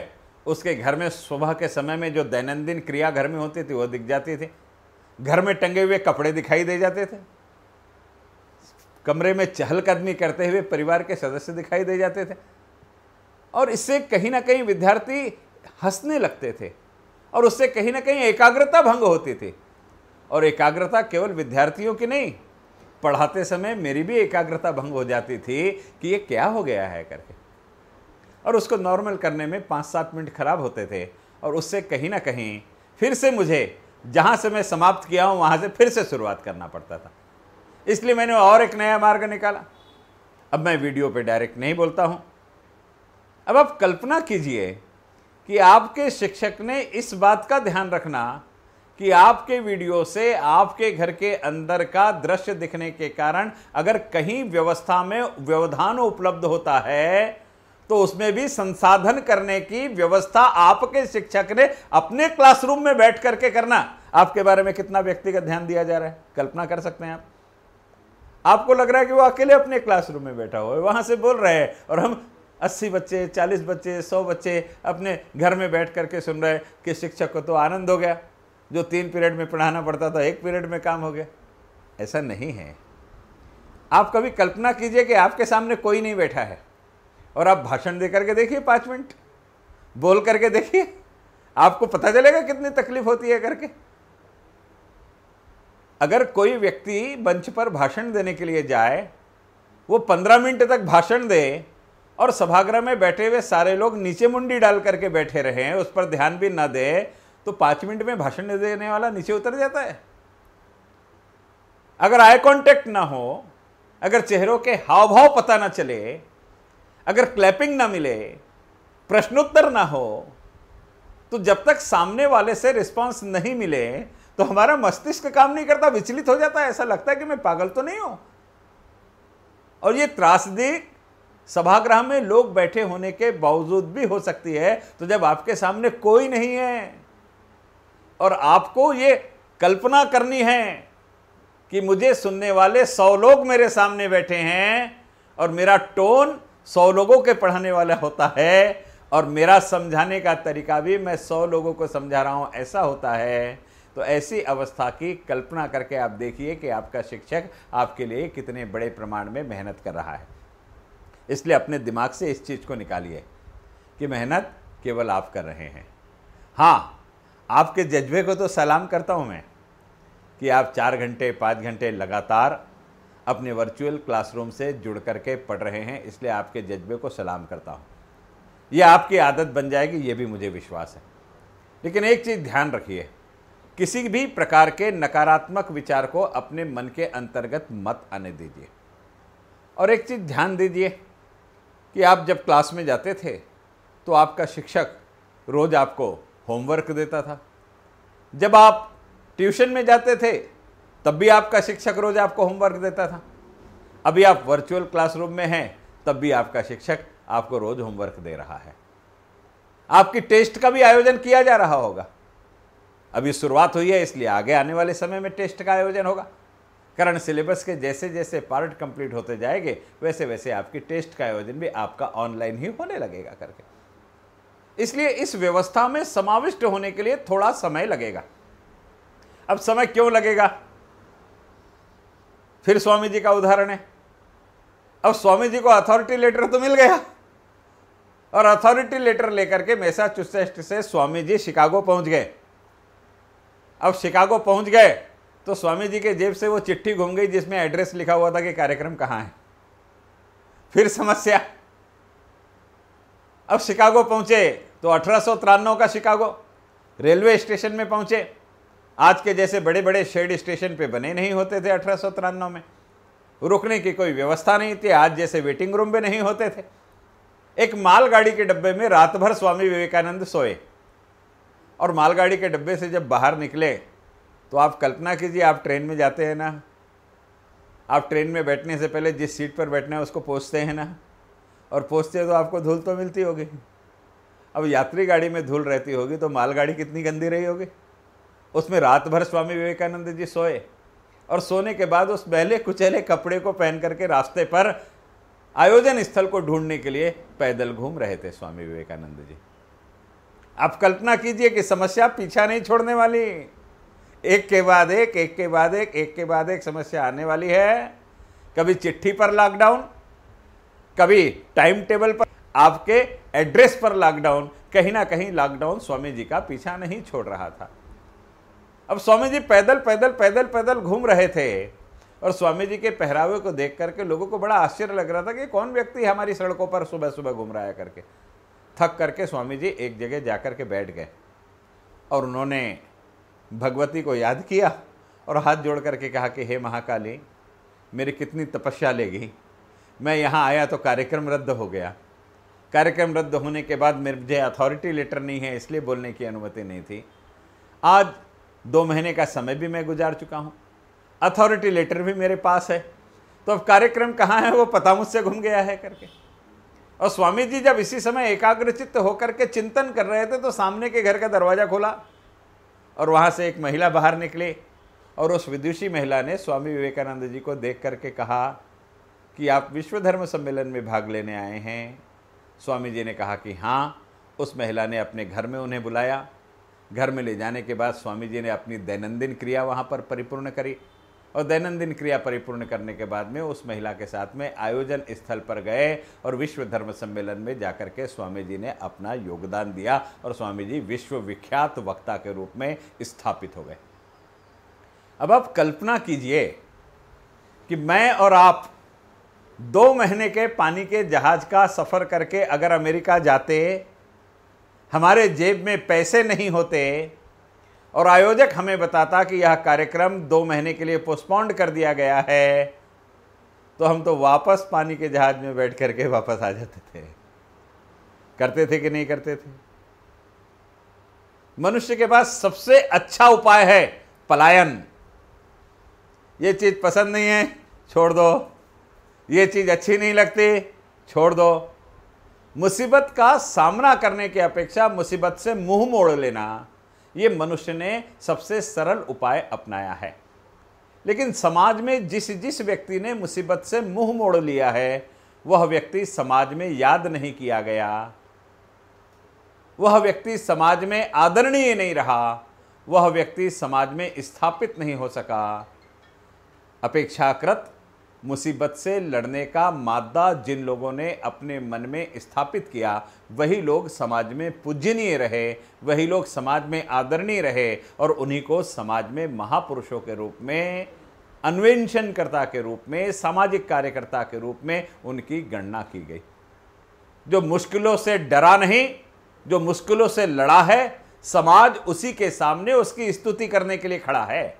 उसके घर में सुबह के समय में जो दैनंदिन क्रिया घर में होती थी वो दिख जाती थी, घर में टंगे हुए कपड़े दिखाई दे जाते थे, कमरे में चहलकदमी करते हुए परिवार के सदस्य दिखाई दे जाते थे, और इससे कहीं ना कहीं विद्यार्थी हंसने लगते थे और उससे कहीं ना कहीं एकाग्रता भंग होती थी। और एकाग्रता केवल विद्यार्थियों की नहीं, पढ़ाते समय मेरी भी एकाग्रता भंग हो जाती थी कि ये क्या हो गया है करके, और उसको नॉर्मल करने में 5-7 मिनट खराब होते थे, और उससे कहीं ना कहीं फिर से मुझे जहाँ से मैं समाप्त किया हूँ वहाँ से फिर से शुरुआत करना पड़ता था। इसलिए मैंने और एक नया मार्ग निकाला। अब मैं वीडियो पे डायरेक्ट नहीं बोलता हूँ। अब आप कल्पना कीजिए कि आपके शिक्षक ने इस बात का ध्यान रखना कि आपके वीडियो से आपके घर के अंदर का दृश्य दिखने के कारण अगर कहीं व्यवस्था में व्यवधान उपलब्ध होता है तो उसमें भी संसाधन करने की व्यवस्था आपके शिक्षक ने अपने क्लासरूम में बैठ करके करना। आपके बारे में कितना व्यक्तिगत ध्यान दिया जा रहा है, कल्पना कर सकते हैं आप। आपको लग रहा है कि वो अकेले अपने क्लासरूम में बैठा हुआ है, वहां से बोल रहे हैं, और हम 80 बच्चे, 40 बच्चे, 100 बच्चे अपने घर में बैठ करके सुन रहे हैं कि शिक्षक को तो आनंद हो गया, जो 3 पीरियड में पढ़ाना पड़ता था 1 पीरियड में काम हो गया। ऐसा नहीं है। आप कभी कल्पना कीजिए कि आपके सामने कोई नहीं बैठा है और आप भाषण दे करके देखिए, 5 मिनट बोल करके देखिए, आपको पता चलेगा कितनी तकलीफ होती है करके। अगर कोई व्यक्ति मंच पर भाषण देने के लिए जाए, वो 15 मिनट तक भाषण दे और सभागृह में बैठे हुए सारे लोग नीचे मुंडी डाल करके बैठे रहे, उस पर ध्यान भी ना दे, तो 5 मिनट में भाषण देने वाला नीचे उतर जाता है। अगर आई कांटेक्ट ना हो, अगर चेहरों के हाव भाव पता ना चले, अगर क्लैपिंग ना मिले, प्रश्नोत्तर ना हो, तो जब तक सामने वाले से रिस्पांस नहीं मिले तो हमारा मस्तिष्क काम नहीं करता, विचलित हो जाता है, ऐसा लगता है कि मैं पागल तो नहीं हूं। और ये त्रासदी सभागृह में लोग बैठे होने के बावजूद भी हो सकती है, तो जब आपके सामने कोई नहीं है और आपको ये कल्पना करनी है कि मुझे सुनने वाले 100 लोग मेरे सामने बैठे हैं और मेरा टोन 100 लोगों के पढ़ाने वाला होता है और मेरा समझाने का तरीका भी मैं 100 लोगों को समझा रहा हूं, ऐसा होता है, तो ऐसी अवस्था की कल्पना करके आप देखिए कि आपका शिक्षक आपके लिए कितने बड़े प्रमाण में मेहनत कर रहा है। इसलिए अपने दिमाग से इस चीज़ को निकालिए कि मेहनत केवल आप कर रहे हैं। हाँ, आपके जज्बे को तो सलाम करता हूँ मैं कि आप 4 घंटे 5 घंटे लगातार अपने वर्चुअल क्लासरूम से जुड़ करके पढ़ रहे हैं, इसलिए आपके जज्बे को सलाम करता हूँ। यह आपकी आदत बन जाएगी, ये भी मुझे विश्वास है। लेकिन एक चीज़ ध्यान रखिए, किसी भी प्रकार के नकारात्मक विचार को अपने मन के अंतर्गत मत आने दीजिए। और एक चीज़ ध्यान दीजिए कि आप जब क्लास में जाते थे तो आपका शिक्षक रोज़ आपको होमवर्क देता था। जब आप ट्यूशन में जाते थे तब भी आपका शिक्षक रोज़ आपको होमवर्क देता था। अभी आप वर्चुअल क्लासरूम में हैं तब भी आपका शिक्षक आपको रोज़ होमवर्क दे रहा है। आपकी टेस्ट का भी आयोजन किया जा रहा होगा। अभी शुरुआत हुई है, इसलिए आगे आने वाले समय में टेस्ट का आयोजन होगा। करंट सिलेबस के जैसे जैसे पार्ट कंप्लीट होते जाएंगे वैसे वैसे आपकी टेस्ट का आयोजन भी आपका ऑनलाइन ही होने लगेगा करके। इसलिए इस व्यवस्था में समाविष्ट होने के लिए थोड़ा समय लगेगा। अब समय क्यों लगेगा? फिर स्वामी जी का उदाहरण है। अब स्वामी जी को अथॉरिटी लेटर तो मिल गया और अथॉरिटी लेटर लेकर के मैसाचुसेट्स से स्वामी जी शिकागो पहुंच गए। अब शिकागो पहुंच गए तो स्वामी जी के जेब से वो चिट्ठी घूम गई जिसमें एड्रेस लिखा हुआ था कि कार्यक्रम कहाँ है। फिर समस्या। अब शिकागो पहुंचे तो 1893 का शिकागो, रेलवे स्टेशन में पहुंचे। आज के जैसे बड़े बड़े शेड स्टेशन पे बने नहीं होते थे 1893 में, रुकने की कोई व्यवस्था नहीं थी, आज जैसे वेटिंग रूम भी नहीं होते थे। एक मालगाड़ी के डब्बे में रात भर स्वामी विवेकानंद सोए और मालगाड़ी के डब्बे से जब बाहर निकले तो आप कल्पना कीजिए, आप ट्रेन में जाते हैं ना, आप ट्रेन में बैठने से पहले जिस सीट पर बैठना है उसको पोंछते हैं ना, और पोंछते तो आपको धूल तो मिलती होगी। अब यात्री गाड़ी में धूल रहती होगी तो मालगाड़ी कितनी गंदी रही होगी। उसमें रात भर स्वामी विवेकानंद जी सोए और सोने के बाद उस मैले कुचैले कपड़े को पहन करके रास्ते पर आयोजन स्थल को ढूंढने के लिए पैदल घूम रहे थे स्वामी विवेकानंद जी। आप कल्पना कीजिए कि समस्या पीछा नहीं छोड़ने वाली, एक के बाद एक, एक के बाद एक, एक के बाद एक समस्या आने वाली है। कभी चिट्ठी पर लॉकडाउन, कभी टाइम टेबल पर, आपके एड्रेस पर लॉकडाउन। कहीं ना कहीं लॉकडाउन स्वामी जी का पीछा नहीं छोड़ रहा था। अब स्वामी जी पैदल पैदल पैदल पैदल घूम रहे थे और स्वामी जी के पहरावे को देख करके लोगों को बड़ा आश्चर्य लग रहा था कि कौन व्यक्ति हमारी सड़कों पर सुबह सुबह घूम रहा है करके। थक करके स्वामी जी एक जगह जाकर के बैठ गए और उन्होंने भगवती को याद किया और हाथ जोड़ करके कहा कि हे महाकाली, मेरी कितनी तपस्या लेगी, मैं यहाँ आया तो कार्यक्रम रद्द हो गया। कार्यक्रम रद्द होने के बाद मुझे अथॉरिटी लेटर नहीं है, इसलिए बोलने की अनुमति नहीं थी। आज 2 महीने का समय भी मैं गुजार चुका हूँ, अथॉरिटी लेटर भी मेरे पास है, तो अब कार्यक्रम कहाँ है वो पता मुझसे घूम गया है करके। और स्वामी जी जब इसी समय एकाग्रचित्त होकर के चिंतन कर रहे थे तो सामने के घर का दरवाज़ा खोला और वहाँ से एक महिला बाहर निकली और उस विदुषी महिला ने स्वामी विवेकानंद जी को देख करके कहा कि आप विश्व धर्म सम्मेलन में भाग लेने आए हैं। स्वामी जी ने कहा कि हाँ। उस महिला ने अपने घर में उन्हें बुलाया। घर में ले जाने के बाद स्वामी जी ने अपनी दैनंदिन क्रिया वहाँ पर परिपूर्ण करी और दैनंदिन क्रिया परिपूर्ण करने के बाद में उस महिला के साथ में आयोजन स्थल पर गए और विश्व धर्म सम्मेलन में जाकर के स्वामी जी ने अपना योगदान दिया और स्वामी जी विश्व विख्यात वक्ता के रूप में स्थापित हो गए। अब आप कल्पना कीजिए कि मैं और आप 2 महीने के पानी के जहाज का सफ़र करके अगर अमेरिका जाते, हमारे जेब में पैसे नहीं होते और आयोजक हमें बताता कि यह कार्यक्रम 2 महीने के लिए पोस्टपोन्ड कर दिया गया है, तो हम तो वापस पानी के जहाज में बैठ करके वापस आ जाते थे। करते थे कि नहीं करते थे? मनुष्य के पास सबसे अच्छा उपाय है पलायन। ये चीज पसंद नहीं है, छोड़ दो। ये चीज अच्छी नहीं लगती, छोड़ दो। मुसीबत का सामना करने की अपेक्षा मुसीबत से मुंह मोड़ लेना, ये मनुष्य ने सबसे सरल उपाय अपनाया है। लेकिन समाज में जिस जिस व्यक्ति ने मुसीबत से मुंह मोड़ लिया है, वह व्यक्ति समाज में याद नहीं किया गया, वह व्यक्ति समाज में आदरणीय नहीं रहा, वह व्यक्ति समाज में स्थापित नहीं हो सका। अपेक्षाकृत मुसीबत से लड़ने का मादा जिन लोगों ने अपने मन में स्थापित किया, वही लोग समाज में पूजनीय रहे, वही लोग समाज में आदरणीय रहे और उन्हीं को समाज में महापुरुषों के रूप में, अन्वेषणकर्ता के रूप में, सामाजिक कार्यकर्ता के रूप में उनकी गणना की गई। जो मुश्किलों से डरा नहीं, जो मुश्किलों से लड़ा है, समाज उसी के सामने उसकी स्तुति करने के लिए खड़ा है।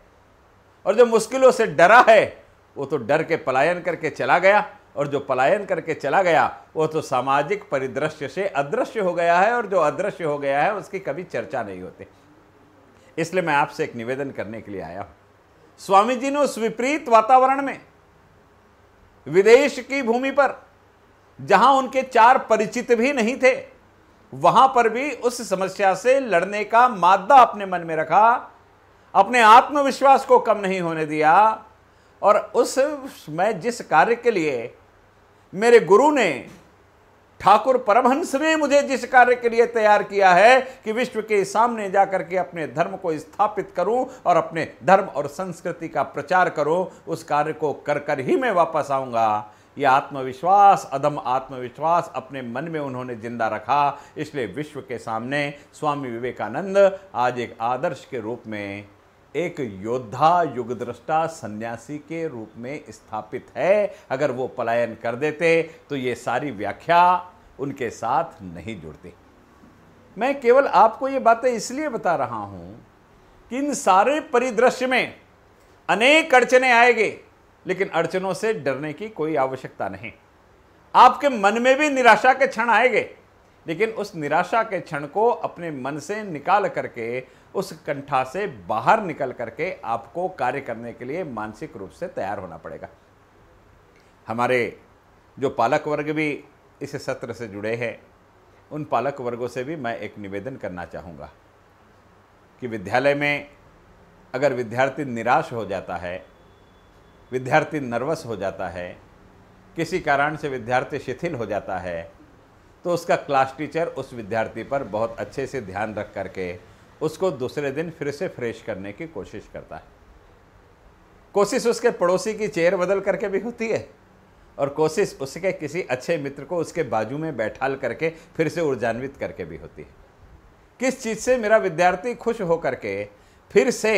और जो मुश्किलों से डरा है वो तो डर के पलायन करके चला गया, और जो पलायन करके चला गया वो तो सामाजिक परिदृश्य से अदृश्य हो गया है, और जो अदृश्य हो गया है उसकी कभी चर्चा नहीं होती। इसलिए मैं आपसे एक निवेदन करने के लिए आया हूं। स्वामी जी ने उस विपरीत वातावरण में, विदेश की भूमि पर, जहां उनके 4 परिचित भी नहीं थे, वहां पर भी उस समस्या से लड़ने का मादा अपने मन में रखा, अपने आत्मविश्वास को कम नहीं होने दिया। और उस मैं जिस कार्य के लिए मेरे गुरु ने, ठाकुर परमहंस ने मुझे जिस कार्य के लिए तैयार किया है कि विश्व के सामने जाकर के अपने धर्म को स्थापित करूं और अपने धर्म और संस्कृति का प्रचार करूं, उस कार्य को कर कर ही मैं वापस आऊंगा। यह आत्मविश्वास, अदम आत्मविश्वास अपने मन में उन्होंने जिंदा रखा। इसलिए विश्व के सामने स्वामी विवेकानंद आज एक आदर्श के रूप में, एक योद्धा, युगदृष्टा, सन्यासी के रूप में स्थापित है। अगर वो पलायन कर देते तो ये सारी व्याख्या उनके साथ नहीं जुड़ती। मैं केवल आपको ये बातें इसलिए बता रहा हूं कि इन सारे परिदृश्य में अनेक अड़चने आएंगे, लेकिन अड़चनों से डरने की कोई आवश्यकता नहीं। आपके मन में भी निराशा के क्षण आएंगे, लेकिन उस निराशा के क्षण को अपने मन से निकाल करके, उस कंठा से बाहर निकल करके आपको कार्य करने के लिए मानसिक रूप से तैयार होना पड़ेगा। हमारे जो पालक वर्ग भी इस सत्र से जुड़े हैं, उन पालक वर्गों से भी मैं एक निवेदन करना चाहूँगा कि विद्यालय में अगर विद्यार्थी निराश हो जाता है, विद्यार्थी नर्वस हो जाता है, किसी कारण से विद्यार्थी शिथिल हो जाता है, तो उसका क्लास टीचर उस विद्यार्थी पर बहुत अच्छे से ध्यान रख करके उसको दूसरे दिन फिर से फ्रेश करने की कोशिश करता है। कोशिश उसके पड़ोसी की चेयर बदल करके भी होती है और कोशिश उसके किसी अच्छे मित्र को उसके बाजू में बैठाल करके फिर से ऊर्जान्वित करके भी होती है। किस चीज़ से मेरा विद्यार्थी खुश हो करके फिर से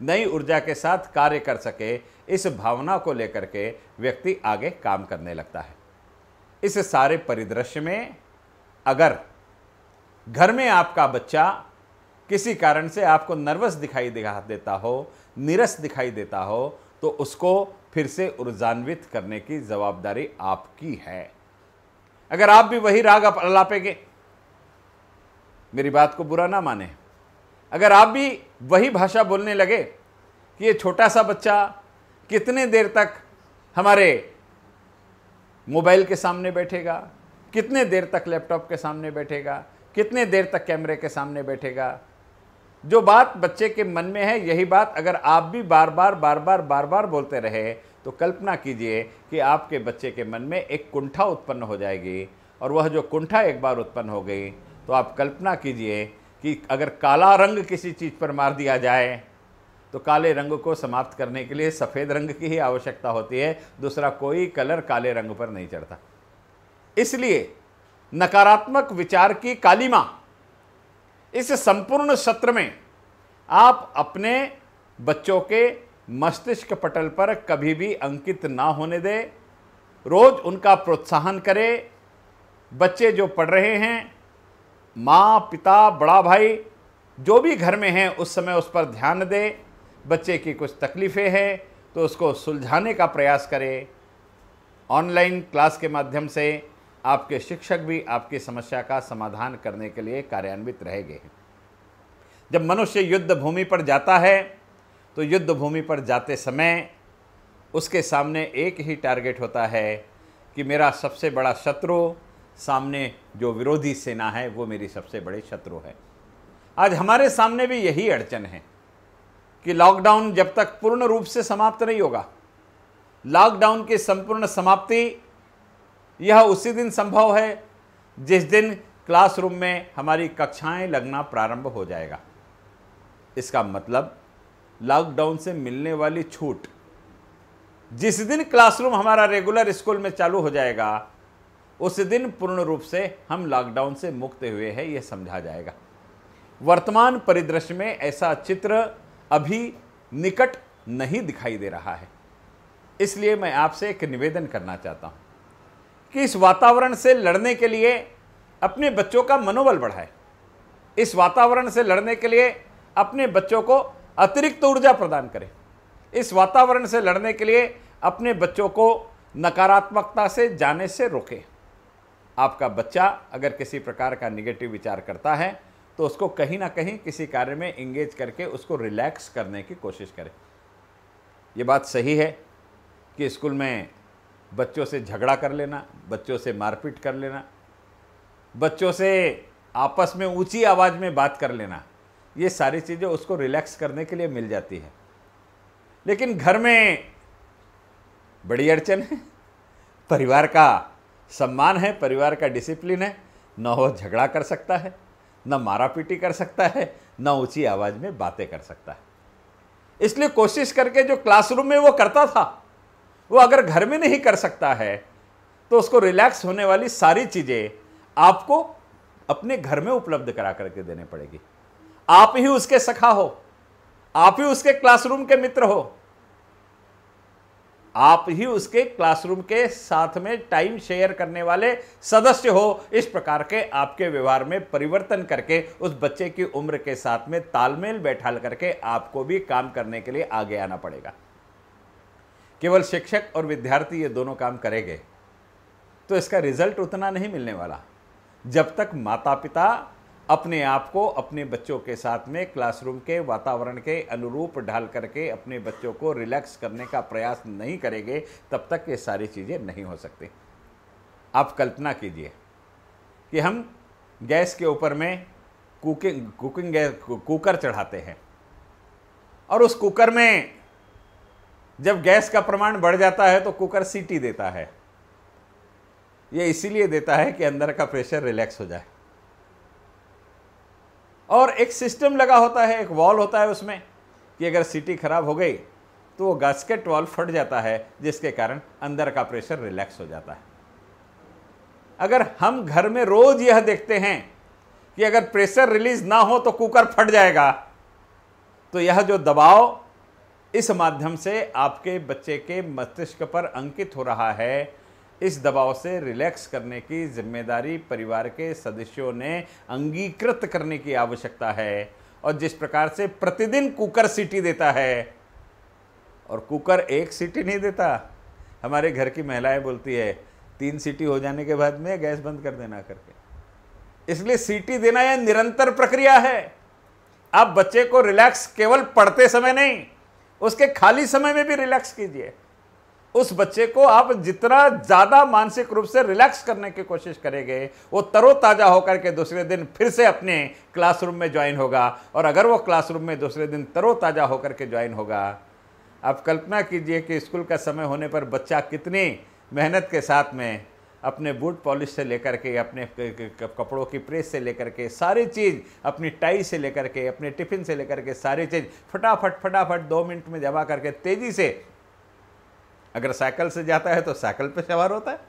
नई ऊर्जा के साथ कार्य कर सके, इस भावना को लेकर के व्यक्ति आगे काम करने लगता है। इस सारे परिदृश्य में अगर घर में आपका बच्चा किसी कारण से आपको नर्वस दिखाई देता हो, नीरस दिखाई देता हो, तो उसको फिर से ऊर्जान्वित करने की जवाबदारी आपकी है। अगर आप भी वही राग अलापेंगे, मेरी बात को बुरा ना माने, अगर आप भी वही भाषा बोलने लगे कि ये छोटा सा बच्चा कितने देर तक हमारे मोबाइल के सामने बैठेगा, कितने देर तक लैपटॉप के सामने बैठेगा, कितने देर तक कैमरे के सामने बैठेगा, जो बात बच्चे के मन में है यही बात अगर आप भी बार बार बोलते रहे तो कल्पना कीजिए कि आपके बच्चे के मन में एक कुंठा उत्पन्न हो जाएगी। और वह जो कुंठा एक बार उत्पन्न हो गई तो आप कल्पना कीजिए कि अगर काला रंग किसी चीज़ पर मार दिया जाए तो काले रंग को समाप्त करने के लिए सफ़ेद रंग की ही आवश्यकता होती है, दूसरा कोई कलर काले रंग पर नहीं चढ़ता। इसलिए नकारात्मक विचार की कालीमा इस संपूर्ण सत्र में आप अपने बच्चों के मस्तिष्क पटल पर कभी भी अंकित ना होने दें। रोज उनका प्रोत्साहन करें। बच्चे जो पढ़ रहे हैं, माँ, पिता, बड़ा भाई जो भी घर में हैं उस समय उस पर ध्यान दें। बच्चे की कुछ तकलीफ़ें हैं तो उसको सुलझाने का प्रयास करें। ऑनलाइन क्लास के माध्यम से आपके शिक्षक भी आपकी समस्या का समाधान करने के लिए कार्यान्वित रहेंगे। जब मनुष्य युद्ध भूमि पर जाता है तो युद्ध भूमि पर जाते समय उसके सामने एक ही टारगेट होता है कि मेरा सबसे बड़ा शत्रु, सामने जो विरोधी सेना है वो मेरी सबसे बड़ी शत्रु है। आज हमारे सामने भी यही अड़चन है कि लॉकडाउन जब तक पूर्ण रूप से समाप्त नहीं होगा, लॉकडाउन की संपूर्ण समाप्ति यह उसी दिन संभव है जिस दिन क्लासरूम में हमारी कक्षाएं लगना प्रारंभ हो जाएगा। इसका मतलब लॉकडाउन से मिलने वाली छूट जिस दिन क्लासरूम हमारा रेगुलर स्कूल में चालू हो जाएगा उस दिन पूर्ण रूप से हम लॉकडाउन से मुक्त हुए हैं, यह समझा जाएगा। वर्तमान परिदृश्य में ऐसा चित्र अभी निकट नहीं दिखाई दे रहा है। इसलिए मैं आपसे एक निवेदन करना चाहता हूं कि इस वातावरण से लड़ने के लिए अपने बच्चों का मनोबल बढ़ाएं। इस वातावरण से लड़ने के लिए अपने बच्चों को अतिरिक्त ऊर्जा प्रदान करें। इस वातावरण से लड़ने के लिए अपने बच्चों को नकारात्मकता से जाने से रोकें। आपका बच्चा अगर किसी प्रकार का निगेटिव विचार करता है तो उसको कहीं ना कहीं किसी कार्य में इंगेज करके उसको रिलैक्स करने की कोशिश करें। ये बात सही है कि स्कूल में बच्चों से झगड़ा कर लेना, बच्चों से मारपीट कर लेना, बच्चों से आपस में ऊंची आवाज़ में बात कर लेना, ये सारी चीज़ें उसको रिलैक्स करने के लिए मिल जाती है। लेकिन घर में बड़ी अड़चन है, परिवार का सम्मान है, परिवार का डिसिप्लिन है, न वो झगड़ा कर सकता है, न मारापीटी कर सकता है, न ऊंची आवाज़ में बातें कर सकता है। इसलिए कोशिश करके जो क्लासरूम में वो करता था वो अगर घर में नहीं कर सकता है तो उसको रिलैक्स होने वाली सारी चीज़ें आपको अपने घर में उपलब्ध करा करके देने पड़ेगी। आप ही उसके सखा हो, आप ही उसके क्लासरूम के मित्र हो, आप ही उसके क्लासरूम के साथ में टाइम शेयर करने वाले सदस्य हो। इस प्रकार के आपके व्यवहार में परिवर्तन करके उस बच्चे की उम्र के साथ में तालमेल बैठाल करके आपको भी काम करने के लिए आगे आना पड़ेगा। केवल शिक्षक और विद्यार्थी ये दोनों काम करेंगे तो इसका रिजल्ट उतना नहीं मिलने वाला जब तक माता पिता अपने आप को अपने बच्चों के साथ में क्लासरूम के वातावरण के अनुरूप ढाल करके अपने बच्चों को रिलैक्स करने का प्रयास नहीं करेंगे, तब तक ये सारी चीज़ें नहीं हो सकती। आप कल्पना कीजिए कि हम गैस के ऊपर में कुकर चढ़ाते हैं और उस कुकर में जब गैस का प्रमाण बढ़ जाता है तो कुकर सीटी देता है। ये इसीलिए देता है कि अंदर का प्रेशर रिलैक्स हो जाए। और एक सिस्टम लगा होता है, एक वॉल होता है उसमें, कि अगर सीटी खराब हो गई तो वो गास्केट वॉल फट जाता है, जिसके कारण अंदर का प्रेशर रिलैक्स हो जाता है। अगर हम घर में रोज यह देखते हैं कि अगर प्रेशर रिलीज ना हो तो कुकर फट जाएगा, तो यह जो दबाव इस माध्यम से आपके बच्चे के मस्तिष्क पर अंकित हो रहा है, इस दबाव से रिलैक्स करने की जिम्मेदारी परिवार के सदस्यों ने अंगीकृत करने की आवश्यकता है। और जिस प्रकार से प्रतिदिन कुकर सीटी देता है, और कुकर एक सीटी नहीं देता, हमारे घर की महिलाएं बोलती है 3 सीटी हो जाने के बाद में गैस बंद कर देना करके। इसलिए सीटी देना यह निरंतर प्रक्रिया है। आप बच्चे को रिलैक्स केवल पढ़ते समय नहीं, उसके खाली समय में भी रिलैक्स कीजिए। उस बच्चे को आप जितना ज्यादा मानसिक रूप से रिलैक्स करने की कोशिश करेंगे, वो तरोताजा होकर के दूसरे दिन फिर से अपने क्लासरूम में ज्वाइन होगा। और अगर वो क्लासरूम में दूसरे दिन तरोताजा होकर के ज्वाइन होगा, आप कल्पना कीजिए कि स्कूल का समय होने पर बच्चा कितनी मेहनत के साथ में अपने बूट पॉलिश से लेकर के, अपने कपड़ों की प्रेस से लेकर के, सारी चीज़, अपनी टाई से लेकर के, अपने टिफिन से लेकर के, सारी चीज़ फटाफट 2 मिनट में जमा करके तेजी से, अगर साइकिल से जाता है तो साइकिल पर सवार होता है,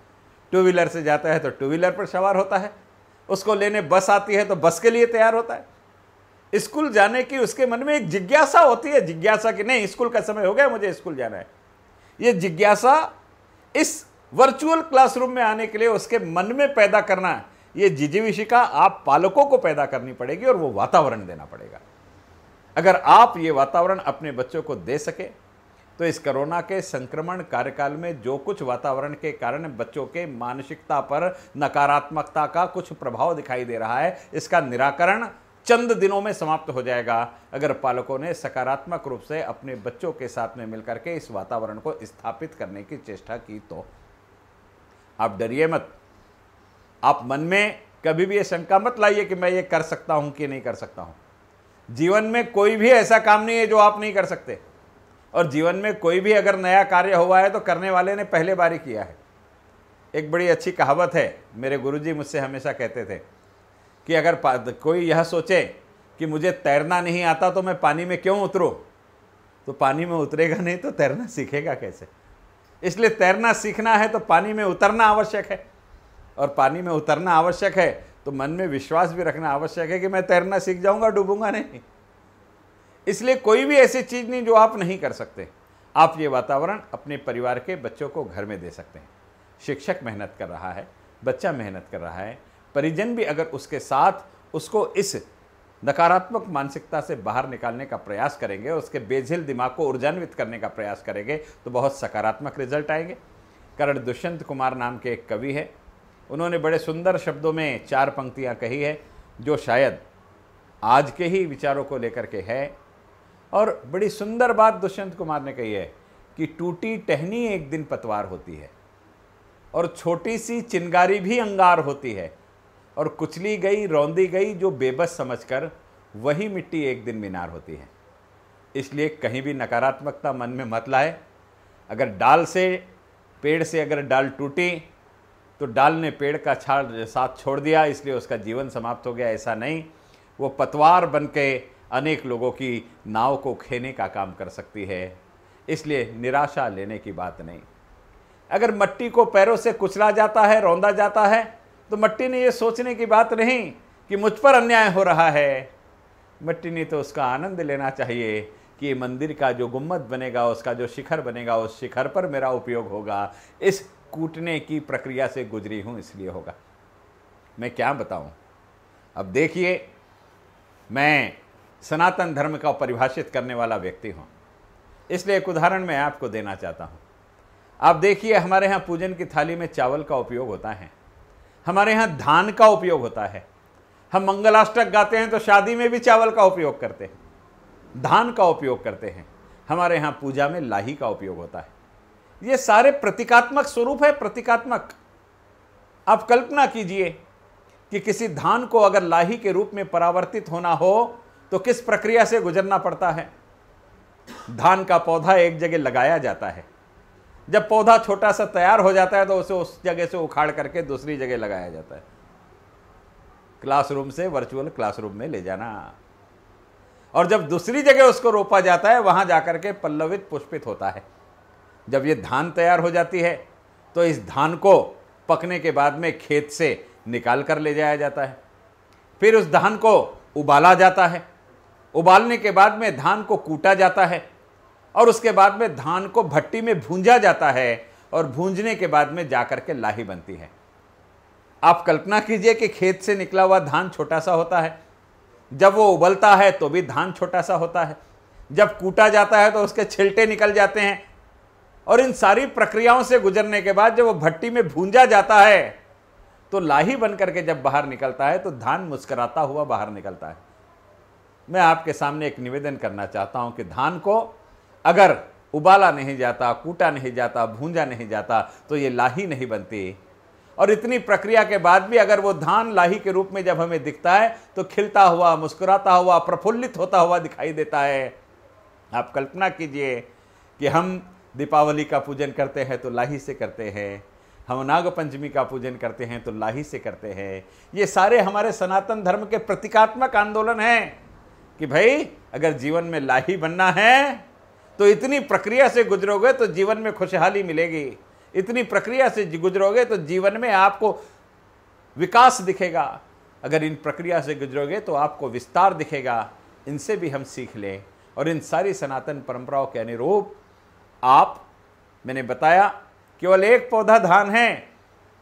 2 व्हीलर से जाता है तो 2 व्हीलर पर सवार होता है, उसको लेने बस आती है तो बस के लिए तैयार होता है। स्कूल जाने की उसके मन में एक जिज्ञासा होती है, जिज्ञासा कि नहीं स्कूल का समय हो गया, मुझे स्कूल जाना है। ये जिज्ञासा इस वर्चुअल क्लासरूम में आने के लिए उसके मन में पैदा करना, ये जिजीविषिका आप पालकों को पैदा करनी पड़ेगी और वो वातावरण देना पड़ेगा। अगर आप ये वातावरण अपने बच्चों को दे सके तो इस कोरोना के संक्रमण कार्यकाल में जो कुछ वातावरण के कारण बच्चों के मानसिकता पर नकारात्मकता का कुछ प्रभाव दिखाई दे रहा है, इसका निराकरण चंद दिनों में समाप्त हो जाएगा, अगर पालकों ने सकारात्मक रूप से अपने बच्चों के साथ में मिलकर के इस वातावरण को स्थापित करने की चेष्टा की। तो आप डरिए मत, आप मन में कभी भी ये शंका मत लाइए कि मैं ये कर सकता हूं कि नहीं कर सकता हूं। जीवन में कोई भी ऐसा काम नहीं है जो आप नहीं कर सकते, और जीवन में कोई भी अगर नया कार्य हुआ है तो करने वाले ने पहले बार ही किया है। एक बड़ी अच्छी कहावत है, मेरे गुरुजी मुझसे हमेशा कहते थे कि अगर कोई यह सोचे कि मुझे तैरना नहीं आता तो मैं पानी में क्यों उतरूं, तो पानी में उतरेगा नहीं तो तैरना सीखेगा कैसे। इसलिए तैरना सीखना है तो पानी में उतरना आवश्यक है, और पानी में उतरना आवश्यक है तो मन में विश्वास भी रखना आवश्यक है कि मैं तैरना सीख जाऊंगा, डूबूंगा नहीं। इसलिए कोई भी ऐसी चीज नहीं जो आप नहीं कर सकते। आप ये वातावरण अपने परिवार के बच्चों को घर में दे सकते हैं। शिक्षक मेहनत कर रहा है, बच्चा मेहनत कर रहा है, परिजन भी अगर उसके साथ उसको इस नकारात्मक मानसिकता से बाहर निकालने का प्रयास करेंगे, उसके बेझिल दिमाग को ऊर्जान्वित करने का प्रयास करेंगे, तो बहुत सकारात्मक रिजल्ट आएंगे। कर्ण दुष्यंत कुमार नाम के एक कवि है, उन्होंने बड़े सुंदर शब्दों में 4 पंक्तियां कही है, जो शायद आज के ही विचारों को लेकर के है। और बड़ी सुंदर बात दुष्यंत कुमार ने कही है कि टूटी टहनी एक दिन पतवार होती है, और छोटी सी चिंगारी भी अंगार होती है, और कुचली गई रौंदी गई जो बेबस समझकर, वही मिट्टी एक दिन मीनार होती है। इसलिए कहीं भी नकारात्मकता मन में मत लाए। अगर डाल से, पेड़ से अगर डाल टूटी तो डाल ने पेड़ का साथ छोड़ दिया, इसलिए उसका जीवन समाप्त हो गया, ऐसा नहीं। वो पतवार बन के अनेक लोगों की नाव को खेने का काम कर सकती है। इसलिए निराशा लेने की बात नहीं। अगर मट्टी को पैरों से कुचला जाता है, रौंदा जाता है, तो मट्टी ने ये सोचने की बात नहीं कि मुझ पर अन्याय हो रहा है। मट्टी ने तो उसका आनंद लेना चाहिए कि मंदिर का जो गुम्बद बनेगा, उसका जो शिखर बनेगा, उस शिखर पर मेरा उपयोग होगा। इस कूटने की प्रक्रिया से गुजरी हूं, इसलिए होगा। मैं क्या बताऊं। अब देखिए, मैं सनातन धर्म का परिभाषित करने वाला व्यक्ति हूं, इसलिए एक उदाहरण मैं आपको देना चाहता हूं। आप देखिए, हमारे यहाँ पूजन की थाली में चावल का उपयोग होता है, हमारे यहाँ धान का उपयोग होता है। हम मंगलाष्टक गाते हैं तो शादी में भी चावल का उपयोग करते हैं, धान का उपयोग करते हैं। हमारे यहाँ पूजा में लाही का उपयोग होता है। ये सारे प्रतीकात्मक स्वरूप है, प्रतीकात्मक। आप कल्पना कीजिए कि किसी धान को अगर लाही के रूप में परावर्तित होना हो तो किस प्रक्रिया से गुजरना पड़ता है। धान का पौधा एक जगह लगाया जाता है, जब पौधा छोटा सा तैयार हो जाता है तो उसे उस जगह से उखाड़ करके दूसरी जगह लगाया जाता है। क्लासरूम से वर्चुअल क्लासरूम में ले जाना, और जब दूसरी जगह उसको रोपा जाता है वहां जाकर के पल्लवित पुष्पित होता है। जब ये धान तैयार हो जाती है तो इस धान को पकने के बाद में खेत से निकाल कर ले जाया जाता है। फिर उस धान को उबाला जाता है, उबालने के बाद में धान को कूटा जाता है, और उसके बाद में धान को भट्टी में भूंजा जाता है, और भूंजने के बाद में जाकर के लाही बनती है। आप कल्पना कीजिए कि खेत से निकला हुआ धान छोटा सा होता है, जब वो उबलता है तो भी धान छोटा सा होता है, जब कूटा जाता है तो उसके छिलटे निकल जाते हैं, और इन सारी प्रक्रियाओं से गुजरने के बाद जब वो भट्टी में भूंजा जाता है तो लाही बन करके जब बाहर निकलता है तो धान मुस्कुराता हुआ बाहर निकलता है। मैं आपके सामने एक निवेदन करना चाहता हूं कि धान को अगर उबाला नहीं जाता, कूटा नहीं जाता, भूंजा नहीं जाता तो ये लाही नहीं बनती। और इतनी प्रक्रिया के बाद भी अगर वो धान लाही के रूप में जब हमें दिखता है तो खिलता हुआ, मुस्कुराता हुआ, प्रफुल्लित होता हुआ दिखाई देता है। आप कल्पना कीजिए कि हम दीपावली का पूजन करते हैं तो लाही से करते हैं, हम नाग पंचमी का पूजन करते हैं तो लाही से करते हैं। ये सारे हमारे सनातन धर्म के प्रतीकात्मक आंदोलन हैं कि भाई अगर जीवन में लाही बनना है तो इतनी प्रक्रिया से गुजरोगे तो जीवन में खुशहाली मिलेगी, इतनी प्रक्रिया से गुजरोगे तो जीवन में आपको विकास दिखेगा, अगर इन प्रक्रिया से गुजरोगे तो आपको विस्तार दिखेगा। इनसे भी हम सीख लें, और इन सारी सनातन परंपराओं के अनुरूप मैंने बताया केवल एक पौधा धान है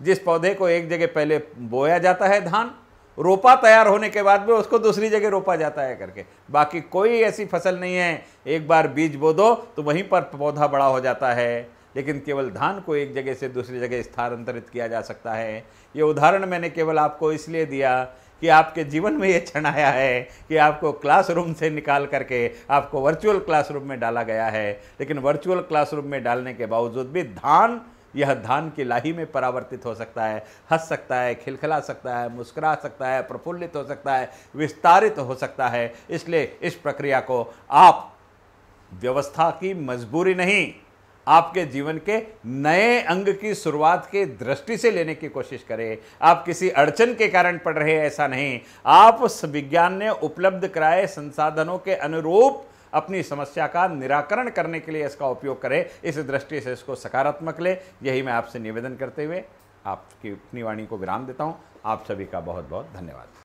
जिस पौधे को एक जगह पहले बोया जाता है, धान रोपा तैयार होने के बाद में उसको दूसरी जगह रोपा जाता है करके। बाकी कोई ऐसी फसल नहीं है, एक बार बीज बो दो तो वहीं पर पौधा बड़ा हो जाता है, लेकिन केवल धान को एक जगह से दूसरी जगह स्थानांतरित किया जा सकता है। ये उदाहरण मैंने केवल आपको इसलिए दिया कि आपके जीवन में ये क्षण आया है कि आपको क्लासरूम से निकाल करके आपको वर्चुअल क्लासरूम में डाला गया है, लेकिन वर्चुअल क्लासरूम में डालने के बावजूद भी यह धान की लाही में परावर्तित हो सकता है, हंस सकता है, खिलखिला सकता है, मुस्कुरा सकता है, प्रफुल्लित हो सकता है, विस्तारित हो सकता है। इसलिए इस प्रक्रिया को आप व्यवस्था की मजबूरी नहीं, आपके जीवन के नए अंग की शुरुआत के दृष्टि से लेने की कोशिश करें। आप किसी अड़चन के कारण पढ़ रहे हैं ऐसा नहीं, आप विज्ञान ने उपलब्ध कराए संसाधनों के अनुरूप अपनी समस्या का निराकरण करने के लिए इसका उपयोग करें। इस दृष्टि से इसको सकारात्मक ले, यही मैं आपसे निवेदन करते हुए आपकी अपनी वाणी को विराम देता हूं। आप सभी का बहुत बहुत धन्यवाद।